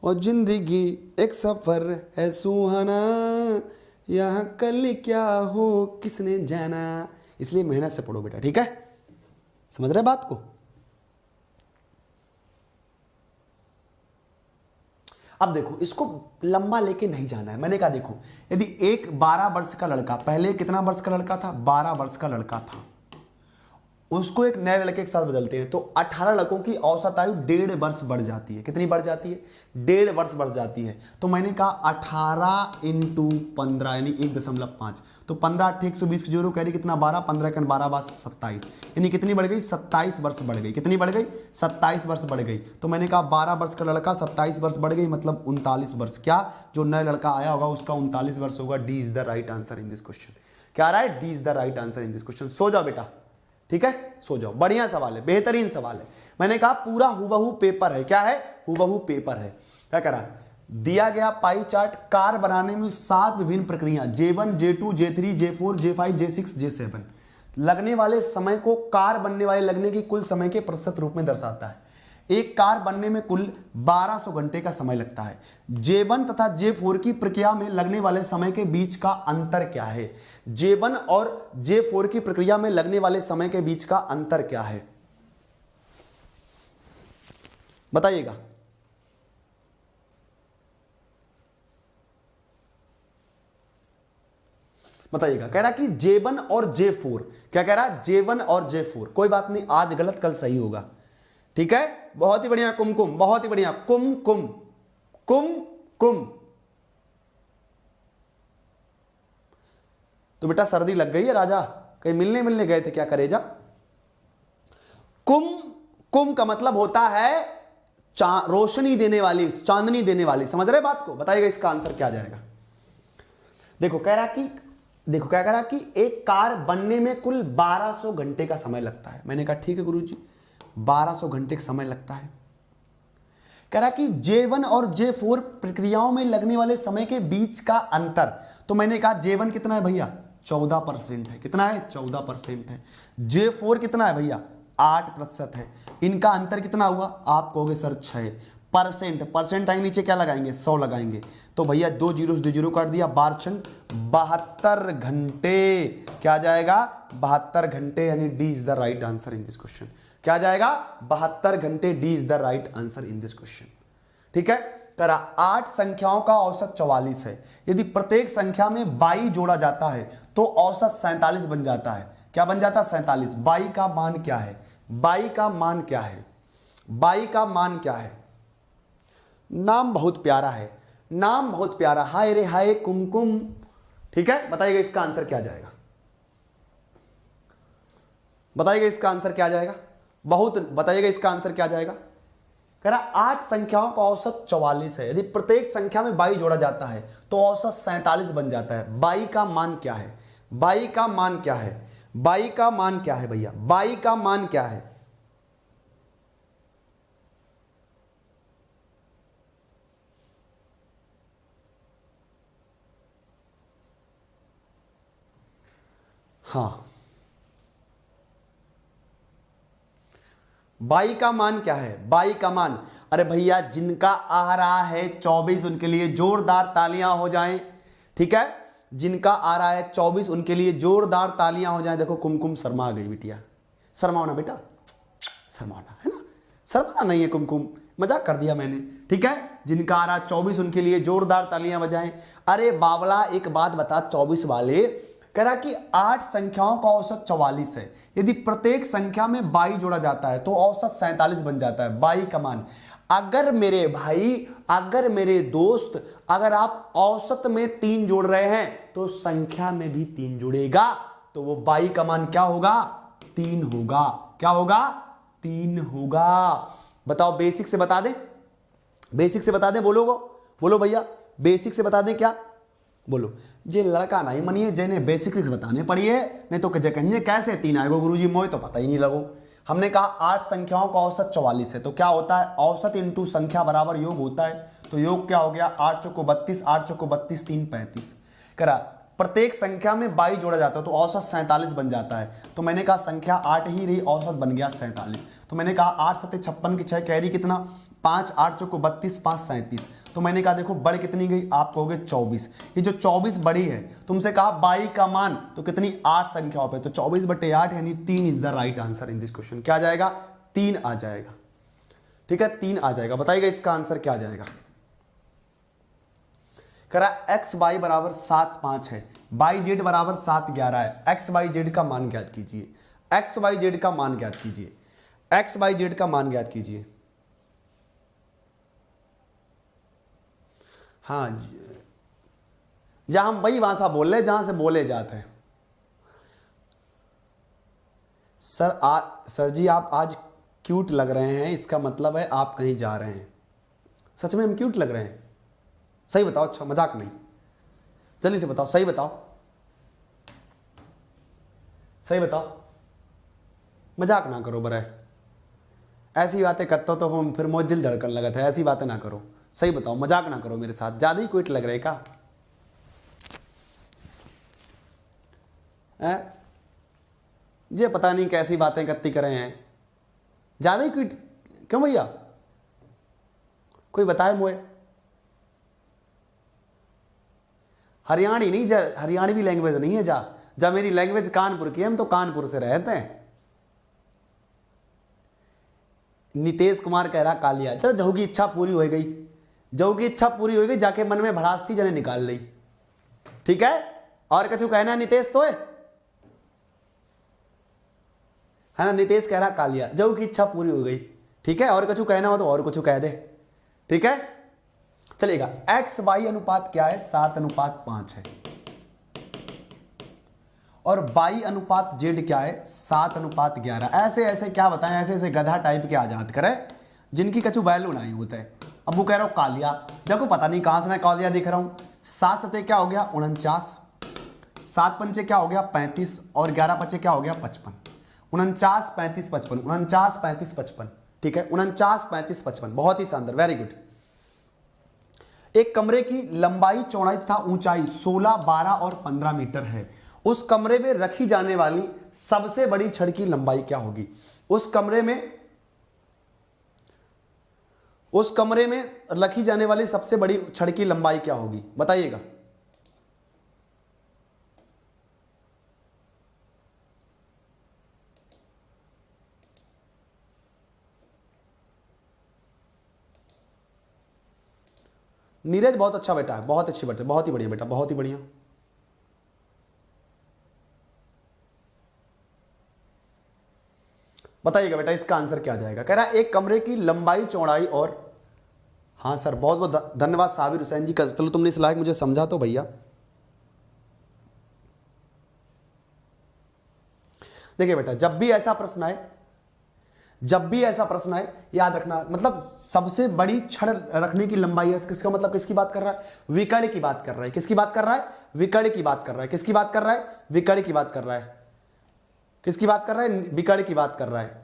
और जिंदगी एक सफर है सुहाना, यहाँ कल क्या हो किसने जाना। इसलिए मेहनत से पढ़ो बेटा, ठीक है? समझ रहे बात को? अब देखो, इसको लंबा लेके नहीं जाना है। मैंने कहा देखो, यदि एक 12 वर्ष का लड़का, पहले कितना वर्ष का लड़का था? 12 वर्ष का लड़का था, उसको एक नए लड़के के साथ बदलते हैं तो 18 लड़कों की औसत आयु 1.5 वर्ष बढ़ जाती है। कितनी बढ़ जाती है? 1.5 वर्ष बढ़ जाती है। तो मैंने कहा 18 इंटू 15 यानी 1.5, तो 15 8 120 जीरो कैरी कितना? 12, 15 के 12 बार 27, यानी कितनी बढ़ गई? 27 वर्ष बढ़ गई। कितनी बढ़ गई? 27 वर्ष बढ़ गई। तो मैंने कहा 12 वर्ष का लड़का 27 वर्ष बढ़ गई, मतलब 39 वर्ष। क्या जो नया लड़का आया होगा उसका 39 वर्ष होगा। D is the right answer in this question. क्या रहा है? D is the right answer in this question. सो जाओ बेटा, ठीक है, सो जाओ। बढ़िया सवाल है, बेहतरीन सवाल है। मैंने कहा पूरा हुबहू पेपर है। क्या है? हुबहू पेपर है। क्या करा? दिया गया पाई चार्ट, कार बनाने में 7 विभिन्न प्रक्रिया J1 J2 J3 J4 J5 J6 J7 लगने वाले समय को कार बनने वाले लगने की कुल समय के प्रतिशत रूप में दर्शाता है। एक कार बनने में कुल 1200 घंटे का समय लगता है। J1 तथा J4 की प्रक्रिया में लगने वाले समय के बीच का अंतर क्या है? J1 और J4 की प्रक्रिया में लगने वाले समय के बीच का अंतर क्या है? बताइएगा। बताइएगा। कह रहा कि J1 और J4, क्या कह रहा? J1 और J4, कोई बात नहीं, आज गलत कल सही होगा, ठीक है। बहुत ही बढ़िया कुमकुम, बहुत ही बढ़िया कुम कुम कुम कुम। तो बेटा सर्दी लग गई है राजा, कहीं मिलने गए थे क्या? करेजा। कुम कुम का मतलब होता है रोशनी देने वाली, चांदनी देने वाली। समझ रहे बात को? बताइएगा इसका आंसर क्या जाएगा। देखो कह रहा कि, देखो क्या कह रहा कि एक कार बनने में कुल 1200 घंटे का समय लगता है। मैंने कहा ठीक है गुरुजी, 1200 घंटे का समय लगता है। कह रहा कि J1 और J4 प्रक्रियाओं में लगने वाले समय के बीच का अंतर। तो मैंने कहा J1 कितना है भैया? 14% है। कितना है? 14% है। J4 कितना है भैया? 8% है। इनका अंतर कितना हुआ? आप कहोगे सर 6%। परसेंट आएंगे नीचे क्या लगाएंगे? 100 लगाएंगे। तो भैया 2 जीरो 2 जीरो काट दिया, 12 चंग 72 घंटे। क्या जाएगा? 72 घंटे, यानी D is the right answer in this question. क्या जाएगा? 72 घंटे। D is the right answer in this question, ठीक है। करा 8 संख्याओं का औसत 44 है। यदि प्रत्येक संख्या में 22 जोड़ा जाता है तो औसत 47 बन जाता है। क्या बन जाता है? 47। 22 का मान क्या है? 22 का मान क्या है? 22 का मान क्या है? नाम बहुत प्यारा है, नाम बहुत प्यारा, हाय रे हाय कुमकुम। ठीक है, बताइएगा इसका आंसर क्या जाएगा, बताइएगा इसका आंसर क्या जाएगा, बहुत बताइएगा इसका आंसर क्या जाएगा। कह रहा 8 संख्याओं का औसत 44 है, यदि प्रत्येक संख्या में 22 जोड़ा जाता है तो औसत 47 बन जाता है। 22 का मान क्या है, 22 का मान क्या है, 22 का मान क्या है भैया, 22 का मान क्या है। हाँ, 22 का मान क्या है, 22 का मान, अरे भैया जिनका आ रहा है 24 उनके लिए जोरदार तालियां हो जाएं। ठीक है, जिनका आ रहा है 24 उनके लिए जोरदार तालियां हो जाएं। देखो कुमकुम शर्मा गई बिटिया, शर्माओ ना बेटा, शर्माओ ना, है ना, शर्माना नहीं है कुमकुम, मजाक कर दिया मैंने। ठीक है, जिनका आ रहा 24 उनके लिए जोरदार तालियां बजाएं। अरे बावला एक बात बता, 24 वाले, कह रहा कि 8 संख्याओं का औसत 44 है, यदि प्रत्येक संख्या में 22 जोड़ा जाता है तो औसत 47 बन जाता है। 22 का मान, अगर मेरे भाई, अगर मेरे दोस्त, अगर आप औसत में 3 जोड़ रहे हैं तो संख्या में भी 3 जुड़ेगा, तो वो 22 का मान क्या होगा, 3 होगा। क्या होगा, 3 होगा। बताओ, बेसिक से बता दें, बेसिक से बता दें, बोलो बोलो भैया, बेसिक से बता दें क्या, बोलो। जे लड़का नहीं मनिए, जिन्हें बेसिक से बताने पड़िए, नहीं तो कहेंगे कैसे 3 आएगा गुरुजी, मोए तो पता ही नहीं लगो। हमने कहा 8 संख्याओं का औसत 44 है, तो क्या होता है, औसत इंटू संख्या बराबर योग होता है। तो योग क्या हो गया, 8 चौको 32, 8 चौको 32, 3 35। करा प्रत्येक संख्या में 22 जोड़ा जाता है तो औसत 47 बन जाता है। तो मैंने कहा संख्या 8 ही रही, औसत बन गया 47। तो मैंने कहा 8 सत्ते 56 की 6 कैरी कितना, 5, 8 चौको 32, 5 37। तो मैंने कहा देखो बढ़ कितनी गई, आप कहोगे 24। ये जो 24 बड़ी है, तुमसे कहा 22 का मान तो कितनी, 8 संख्याओं पे, तो 24/8 यानी 3 is the right answer in this question. क्या आ जाएगा, 3 आ जाएगा। ठीक है, 3 आ जाएगा। बताइएगा इसका आंसर क्या आ जाएगा। करा एक्स वाई बराबर 7 5 है, वाई जेड बराबर 7 11 है। एक्स वाई जेड का मान ज्ञात कीजिए, एक्स वाई जेड का मान ज्ञात कीजिए, एक्स वाई जेड का मान ज्ञात कीजिए। हाँ, जहां हम वही भाषा बोल रहे जहां से बोले जाते हैं। सर जी आप आज क्यूट लग रहे हैं, इसका मतलब है आप कहीं जा रहे हैं। सच में हम क्यूट लग रहे हैं, सही बताओ, अच्छा मजाक नहीं, जल्दी से बताओ, सही बताओ, सही बताओ, मजाक ना करो बरे, ऐसी बातें करते हो तो हम फिर मुझे दिल धड़कन लगा था। ऐसी बातें ना करो, सही बताओ, मजाक ना करो मेरे साथ, ज्यादा ही क्यूट लग रहे का है? ये पता नहीं कैसी बातें करती करे हैं, ज्यादा ही क्यूट क्यों भैया, कोई बताए मुझे। हरियाणी नहीं, हरियाणवी लैंग्वेज नहीं है, जा मेरी लैंग्वेज कानपुर की है, हम तो कानपुर से रहते हैं। नितेश कुमार कह रहा कालिया, चलो जहू की इच्छा पूरी हो गई, जहू की इच्छा पूरी हो गई, जाके मन में भड़ासती जने निकाल ली। ठीक है, और कछु कहना नितेश तो है ना, नितेश कह रहा कालिया, जहू की इच्छा पूरी हो गई। ठीक है, और कछु कहना हो तो और कुछ कह दे। ठीक है, चलेगा। एक्स वाई अनुपात क्या है, 7:5 है, और बाई अनुपात जेड क्या है, 7:11। ऐसे ऐसे क्या बताएं, ऐसे ऐसे गधा टाइप के आजाद करे जिनकी कछु वैल्यू नहीं होते। अब वो कह रहा हूं कालिया, देखो पता नहीं कहां से मैं कालिया दिख रहा हूं। 7 सते क्या हो गया 49, 7 पंचे क्या हो गया 35, और 11 पचे क्या हो गया 55। 49 35 55, 49 35 55। ठीक है, 49 35 55, बहुत ही शानदार, वेरी गुड। एक कमरे की लंबाई चौड़ाई तथा ऊंचाई 16 12 और 15 मीटर है। उस कमरे में रखी जाने वाली सबसे बड़ी छड़ की लंबाई क्या होगी। उस कमरे में रखी जाने वाली सबसे बड़ी छड़ की लंबाई क्या होगी, बताइएगा। नीरज बहुत अच्छा बेटा है, बहुत अच्छी बेटा, बहुत ही बढ़िया बेटा, बहुत ही बढ़िया। बताइएगा बेटा इसका आंसर क्या जाएगा। कह रहा है एक कमरे की लंबाई चौड़ाई और, हाँ सर, बहुत बहुत धन्यवाद साबिर हुसैन जी का। चलो तुमने इस लायक मुझे समझा तो भैया। देखिए बेटा, जब भी ऐसा प्रश्न आए, जब भी ऐसा प्रश्न आए, याद रखना, मतलब सबसे बड़ी छड़ रखने की लंबाई है, किसका मतलब किसकी बात कर रहा है? विकर्ण की बात कर रहा है। किसकी बात कर रहा है? विकर्ण की बात कर रहा है। किसकी बात कर रहा है? विकर्ण की बात कर रहा है। किसकी बात कर रहा है? विकर्ण की बात कर रहा है।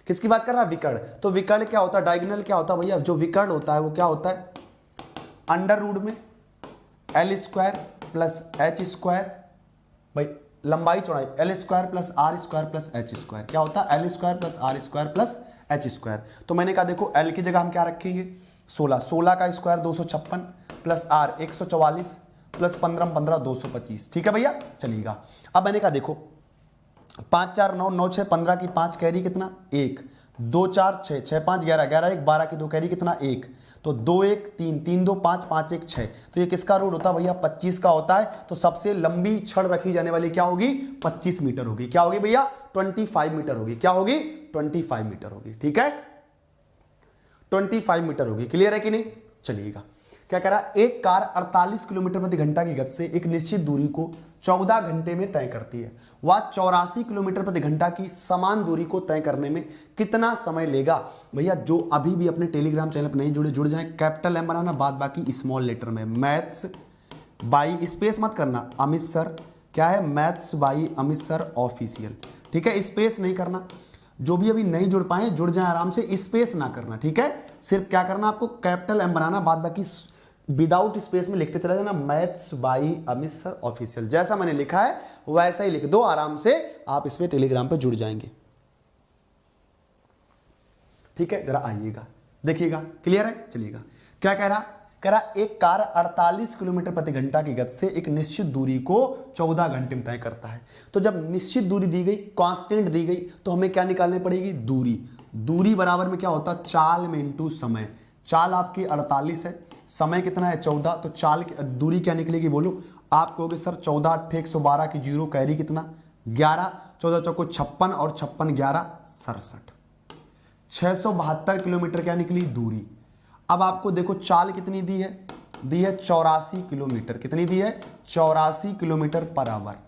किसकी बात कर रहा है? विकर्ण। तो विकर्ण क्या होता है? डायगोनल क्या होता है भैया? जो विकर्ण होता है वो क्या होता है? अंडर रूट में L square plus H square, भाई लंबाई चौड़ाई L square plus R square plus H square. क्या होता है? L square plus R square plus H square. तो मैंने कहा देखो, एल की जगह हम क्या रखेंगे? 16, 16 का स्क्वायर 256 प्लस आर 144 प्लस 15 15 225। ठीक है भैया, चलिएगा। अब मैंने कहा देखो, 5 4 9 9 6 15 की 5 कैरी कितना? 1 2 4 6 6 5 11 11 1 12 की 2 कैरी कितना? 1। तो 2 1 3 3 2 5 5 1 6। तो ये किसका रूट होता है भैया? 25 का होता है। तो सबसे लंबी छड़ रखी जाने वाली क्या होगी? 25 मीटर होगी। क्या होगी भैया? 25 मीटर होगी। क्या होगी? 25 मीटर होगी। ठीक है, 25 मीटर होगी। क्लियर है कि नहीं? चलिएगा, क्या कह रहा है? एक कार 48 किलोमीटर प्रति घंटा की गति से एक निश्चित दूरी को 14 घंटे में तय करती है। वह 84 किलोमीटर प्रति घंटा की समान दूरी को तय करने में कितना समय लेगा? भैया जो अभी भी अपने टेलीग्राम चैनल पर नहीं जुड़े, जुड़ जाएं। कैपिटल एम बनाना, बाद बाकी स्मॉल लेटर में। मैथ्स बाई, स्पेस मत करना, अमित सर। क्या है? Maths by Amit sir official. ठीक है, स्पेस नहीं करना। जो भी अभी नहीं जुड़ पाए जुड़ जाए आराम से, स्पेस ना करना। ठीक है, सिर्फ क्या करना आपको? कैपिटल एम बनाना, बाद बाकी विदाउट स्पेस में लिखते चला जाना, maths by Amit sir official. जैसा मैंने लिखा है वैसा ही लिख दो, आराम से आप इसमें टेलीग्राम पे जुड़ जाएंगे। ठीक है, जरा आइएगा, देखिएगा। क्लियर है? चलिएगा, क्या कह रहा? कह रहा एक कार 48 किलोमीटर प्रति घंटा की गति से एक निश्चित दूरी को 14 घंटे में तय करता है। तो जब निश्चित दूरी दी गई, कांस्टेंट दी गई, तो हमें क्या निकालनी पड़ेगी? दूरी। दूरी बराबर में क्या होता है? चाल में इंटू समय। चाल आपकी 48 है, समय कितना है? 14। तो चाल दूरी क्या निकलेगी बोलो? आप कहोगे सर 14 8 112 की 0 कैरी कितना? 11। 14 चौको 56 और 56 11 67। 672 किलोमीटर क्या निकली? दूरी। अब आपको देखो चाल कितनी दी है? दी है 84 किलोमीटर। कितनी दी है? 84 किलोमीटर पर आवर।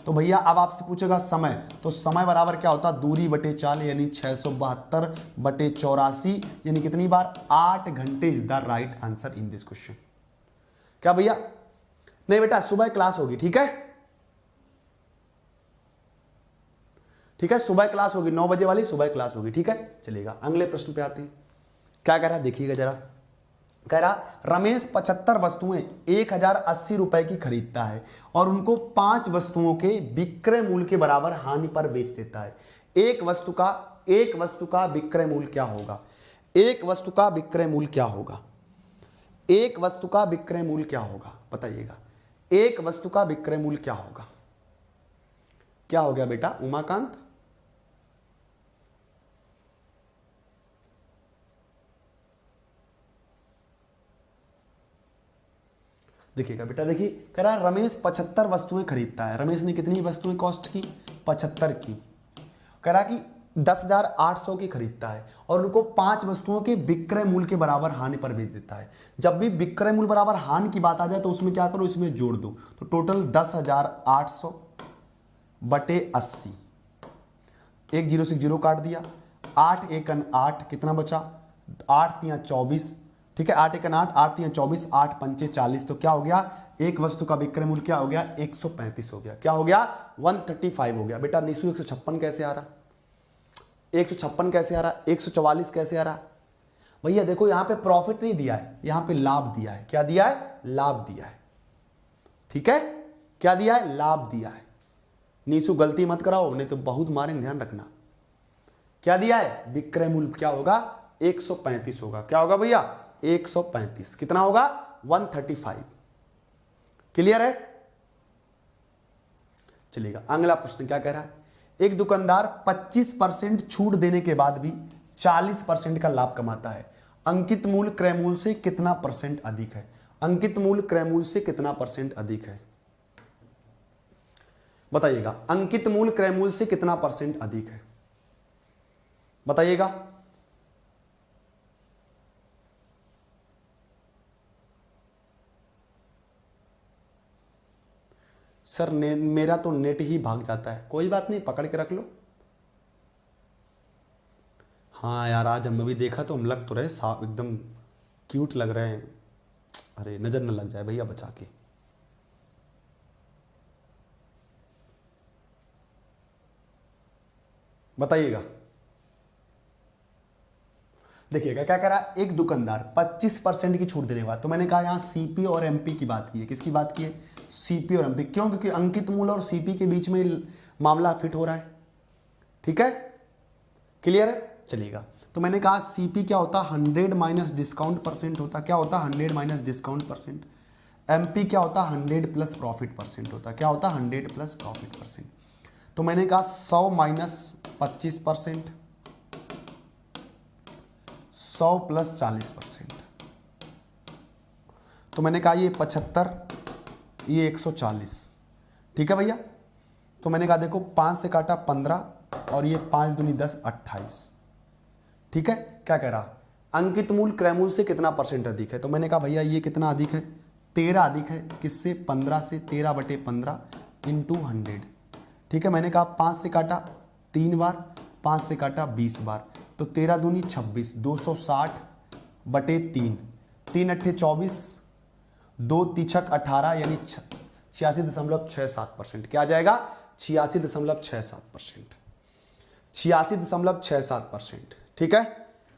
तो भैया अब आपसे पूछेगा समय, तो समय बराबर क्या होता है? दूरी बटे चाल, यानी 672 बटे 84, यानी कितनी बार? 8 घंटे is the right answer in this question. क्या भैया? नहीं बेटा, सुबह क्लास होगी। ठीक है, ठीक है, सुबह क्लास होगी, 9 बजे वाली सुबह क्लास होगी। ठीक है, चलिएगा अगले प्रश्न पे आते हैं। क्या कह रहा है देखिएगा जरा। कह रहा रमेश 75 वस्तुएं 1080 रुपए की खरीदता है और उनको 5 वस्तुओं के विक्रय मूल्य के बराबर हानि पर बेच देता है। एक वस्तु का विक्रय मूल्य क्या होगा? एक वस्तु का विक्रय मूल्य क्या होगा? एक वस्तु का विक्रय मूल्य क्या होगा? बताइएगा, एक वस्तु का विक्रय मूल्य क्या होगा? क्या हो गया बेटा उमाकांत? देखिएगा बेटा, देखिए कह रहा है रमेश 75 वस्तुएं खरीदता है। रमेश ने कितनी वस्तुएं कॉस्ट की? 75 की। कह रहा कि 10,800 की खरीदता है और उनको 5 वस्तुओं के विक्रय मूल्य के बराबर हानि पर बेच देता है। जब भी विक्रय मूल्य बराबर हानि की बात आ जाए तो उसमें क्या करो? इसमें जोड़ दो। तो टोटल 10,800 बटे 80, एक जीरो से जीरो काट दिया, 8 एकन 8, कितना बचा? 8 तियां 24। ठीक है, 8 एकन 8, 8 तियां 24, 8 पंचे 40। तो क्या हो गया? एक वस्तु का विक्रय मूल्य क्या हो गया? 135 हो गया। क्या हो गया? 135 हो गया। बेटा निशु 156 कैसे आ रहा? 156 कैसे आ रहा? 144 कैसे आ रहा? भैया देखो, यहां पे प्रॉफिट नहीं दिया है, यहां पे लाभ दिया है। क्या दिया है? लाभ दिया है। ठीक है, क्या दिया है? लाभ दिया है। नीशु गलती मत कराओ, नहीं तो बहुत मारेंगे, ध्यान रखना। क्या दिया है? विक्रय मूल्य क्या होगा? 135 होगा। क्या होगा भैया? 135। कितना होगा? 135। क्लियर है? चलिएगा अगला प्रश्न क्या कह रहा है। एक दुकानदार 25% छूट देने के बाद भी 40% का लाभ कमाता है। अंकित मूल्य क्रय मूल्य से कितना परसेंट अधिक है? अंकित मूल्य क्रय मूल्य से कितना परसेंट अधिक है? बताइएगा अंकित मूल क्रय मूल्य से कितना % अधिक है, बताइएगा। सर मेरा तो नेट ही भाग जाता है, कोई बात नहीं, पकड़ के रख लो। हाँ यार, आज हम अभी देखा तो हम लग तो रहे साफ, एकदम क्यूट लग रहे हैं। अरे नजर न लग जाए भैया, बचा के। बताइएगा। देखिएगा क्या करा, एक दुकानदार 25% की छूट देने के बाद, तो मैंने कहा यहाँ सीपी और एमपी की बात की है। किसकी बात की है? सीपी और एमपी। क्यों? क्योंकि अंकित मूल्य और सीपी के बीच में मामला फिट हो रहा है। ठीक है, क्लियर है? चलिएगा। तो मैंने कहा सीपी क्या होता है? 100 माइनस डिस्काउंट % होता। क्या होता है? 100 माइनस डिस्काउंट %। एमपी क्या होता है? 100 प्लस प्रॉफिट % होता। क्या होता है? 100 प्लस प्रॉफिट %। तो मैंने कहा 100 माइनस 25%, 100 प्लस 40%। तो मैंने कहा ये 75, ये 140। ठीक है भैया। तो मैंने कहा देखो 5 से काटा 15 और ये 5 दूनी 10, 28। ठीक है। क्या कह रहा? अंकित मूल क्रय मूल्य से कितना % अधिक है? तो मैंने कहा भैया ये कितना अधिक है? 13 अधिक है। किससे? 15 से। 13/15 इंटू 100। ठीक है। मैंने कहा 5 से काटा 3 बार, 5 से काटा 20 बार, तो 13 दूनी 26, 260/3, 3 अट्ठे 24, 2 तिछक 18, यानी 86.67%। क्या आ जाएगा? 86.67%। 86.67%। ठीक है।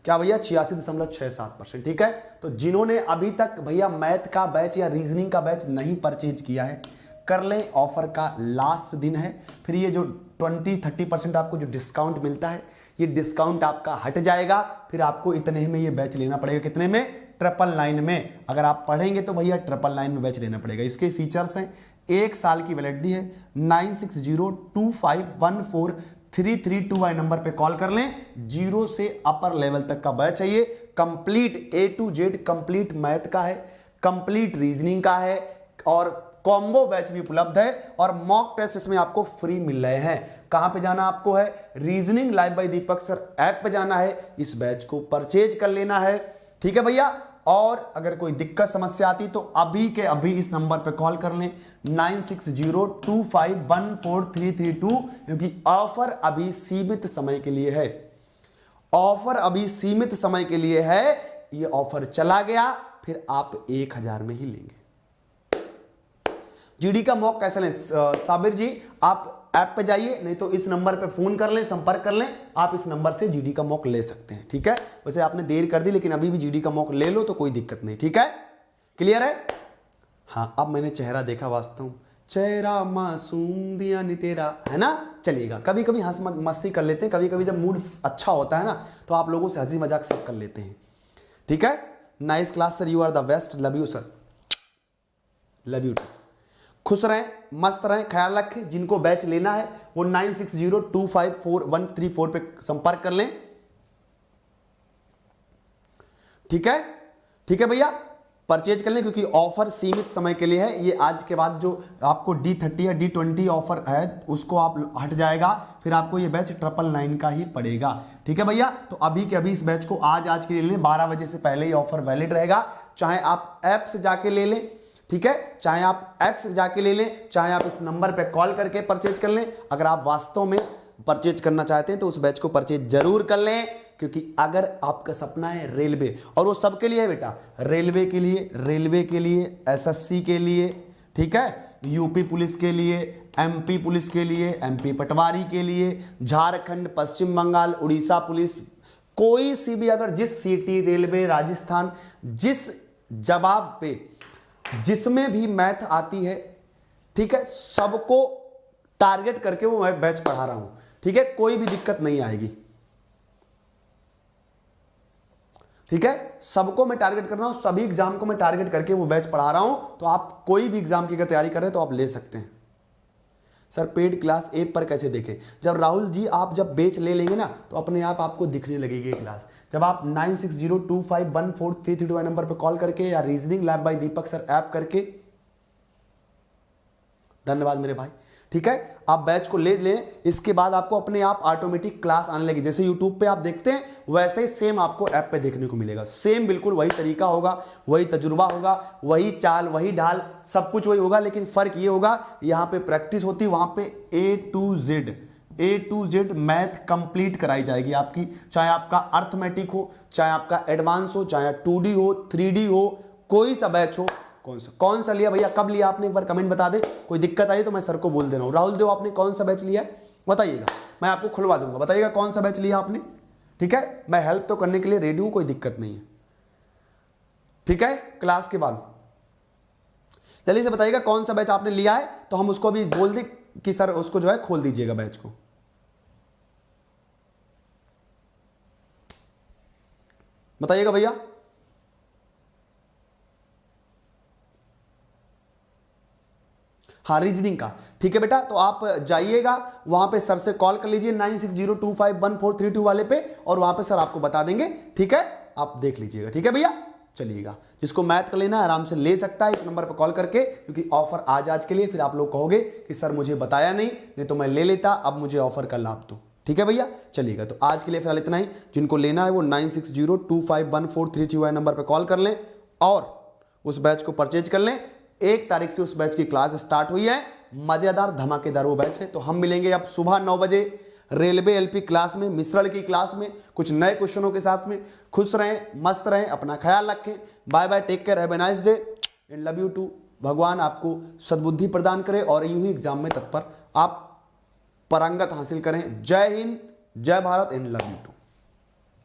क्या भैया? 86.67%। ठीक है। तो जिन्होंने अभी तक भैया मैथ का बैच या रीजनिंग का बैच नहीं परचेज किया है, कर लें, ऑफर का लास्ट दिन है। फिर ये जो 20-30% आपको जो डिस्काउंट मिलता है, ये डिस्काउंट आपका हट जाएगा। फिर आपको इतने में ये बैच लेना पड़ेगा। कितने में? 999 में। अगर आप पढ़ेंगे तो भैया 999 में बैच लेना पड़ेगा। इसके फीचर्स हैं, 1 साल की वैलिडिटी है। 9602514332 नंबर पे कॉल कर लें। 0 से अपर लेवल तक का बैच है। ये complete A to Z complete math का है, कंप्लीट रीजनिंग का है, और कॉम्बो बैच भी उपलब्ध है, और मॉक टेस्ट इसमें आपको फ्री मिल रहे हैं। कहां पे जाना आपको है? रीजनिंग लाइव बाय दीपक सर ऐप पे जाना है, इस बैच को परचेज कर लेना है। ठीक है भैया। और अगर कोई दिक्कत समस्या आती तो अभी के अभी इस नंबर पे कॉल कर लें, 9602514332, क्योंकि ऑफर अभी सीमित समय के लिए है। ऑफर अभी सीमित समय के लिए है। ये ऑफर चला गया फिर आप 1000 में ही लेंगे। जीडी का मॉक कैसे लें? साबिर जी आप ऐप पे जाइए, नहीं तो इस नंबर पे फोन कर लें, संपर्क कर लें। आप इस नंबर से जीडी का मॉक ले सकते हैं। ठीक है। वैसे आपने देर कर दी, लेकिन अभी भी जीडी का मॉक ले लो तो कोई दिक्कत नहीं। ठीक है, क्लियर है? हाँ, अब मैंने चेहरा देखा वास्तव, चेहरा मासूम दिया नी तेरा, है ना। चलिएगा, कभी कभी हंस मस्ती कर लेते हैं। कभी कभी जब मूड अच्छा होता है ना, तो आप लोगों से हंसी मजाक सब कर लेते हैं। ठीक है। Nice class sir, you are the best, love you sir, love you. खुश रहें, मस्त रहें, ख्याल रखें। जिनको बैच लेना है वो 9602544134 पे संपर्क कर लें। ठीक है, ठीक है भैया, परचेज कर लें, क्योंकि ऑफर सीमित समय के लिए है। ये आज के बाद जो आपको D30 या D20 ऑफर है उसको आप हट जाएगा, फिर आपको ये बैच 999 का ही पड़ेगा। ठीक है भैया। तो अभी के अभी इस बैच को आज के लिए लें, 12 बजे से पहले ही ऑफर वैलिड रहेगा। चाहे आप ऐप से जाके ले लें, ठीक है, चाहे आप ऐप से जाके ले लें, चाहे आप इस नंबर पे कॉल करके परचेज कर लें। अगर आप वास्तव में परचेज करना चाहते हैं तो उस बैच को परचेज जरूर कर लें, क्योंकि अगर आपका सपना है रेलवे, और वो सबके लिए है बेटा, रेलवे के लिए, एसएससी के लिए, ठीक है, यूपी पुलिस के लिए, एमपी पुलिस के लिए, एमपी पटवारी के लिए, झारखंड, पश्चिम बंगाल, उड़ीसा पुलिस, कोई सी भी, अगर जिस सिटी, रेलवे, राजस्थान, जिस जवाब पे जिसमें भी मैथ आती है, ठीक है, सबको टारगेट करके वो मैं बैच पढ़ा रहा हूं। ठीक है, कोई भी दिक्कत नहीं आएगी। ठीक है, सबको मैं टारगेट कर रहा हूं, सभी एग्जाम को मैं टारगेट करके वो बैच पढ़ा रहा हूं। तो आप कोई भी एग्जाम की अगर तैयारी कर रहे हैं तो आप ले सकते हैं। सर पेड क्लास ऐप पर कैसे देखें? जब राहुल जी आप जब बैच ले लेंगे ना, तो अपने आप आपको दिखने लगेगी क्लास। जब आप 9602514332 नंबर पर कॉल करके, या रीजनिंग लैब बाय दीपक सर ऐप करके, धन्यवाद मेरे भाई, ठीक है, आप बैच को ले लें, इसके बाद आपको अपने आप ऑटोमेटिक क्लास आने लगी। जैसे यूट्यूब पे आप देखते हैं वैसे ही सेम आपको ऐप पे देखने को मिलेगा। सेम बिल्कुल वही तरीका होगा, वही तजुर्बा होगा, वही चाल, वही ढाल, सब कुछ वही होगा, लेकिन फर्क ये होगा यहाँ पे प्रैक्टिस होती, वहाँ पे ए टू जेड मैथ कंप्लीट कराई जाएगी आपकी। चाहे आपका अर्थमेटिक हो, चाहे आपका एडवांस हो, चाहे 2D हो, 3D हो, कोई सा बैच हो। कौन सा लिया भैया, कब लिया आपने, एक बार कमेंट बता दे। कोई दिक्कत आई तो मैं सर को बोल दे रहा हूँ। राहुल देव, आपने कौन सा बैच लिया है बताइएगा, मैं आपको खुलवा दूंगा। बताइएगा कौन सा बैच लिया आपने, ठीक है, मैं हेल्प तो करने के लिए रेडी हूं, कोई दिक्कत नहीं है, ठीक है। क्लास के बाद जल्दी से बताइएगा कौन सा बैच आपने लिया है, तो हम उसको भी बोल दें कि सर उसको जो है खोल दीजिएगा बैच को। बताइएगा भैया। हाँ, रीजनिंग का, ठीक है बेटा। तो आप जाइएगा वहां पे सर से कॉल कर लीजिए 9602514332 वाले पे, और वहां पे सर आपको बता देंगे, ठीक है। आप देख लीजिएगा, ठीक है भैया। चलिएगा, जिसको मैथ कर लेना है आराम से ले सकता है इस नंबर पर कॉल करके, क्योंकि ऑफर आज के लिए, फिर आप लोग कहोगे कि सर मुझे बताया नहीं तो मैं ले लेता, अब मुझे ऑफर का लाभ दो, ठीक है भैया। चलिएगा, तो आज के लिए फिलहाल इतना ही। जिनको लेना है वो 9602514332 नंबर पर कॉल कर लें और उस बैच को परचेज कर लें। 1 तारीख से उस बैच की क्लास स्टार्ट हुई है, मजेदार धमाकेदार वो बैच है। तो हम मिलेंगे अब सुबह 9 बजे रेलवे एलपी क्लास में, मिश्रण की क्लास में, कुछ नए क्वेश्चनों के साथ में। खुश रहें, मस्त रहें, अपना ख्याल रखें। Bye bye, take care, have a nice day and love you too. भगवान आपको सद्बुद्धि प्रदान करे और यूं ही एग्जाम में तत्पर आप पारंगत हासिल करें। जय हिंद, जय Bharat and love you to.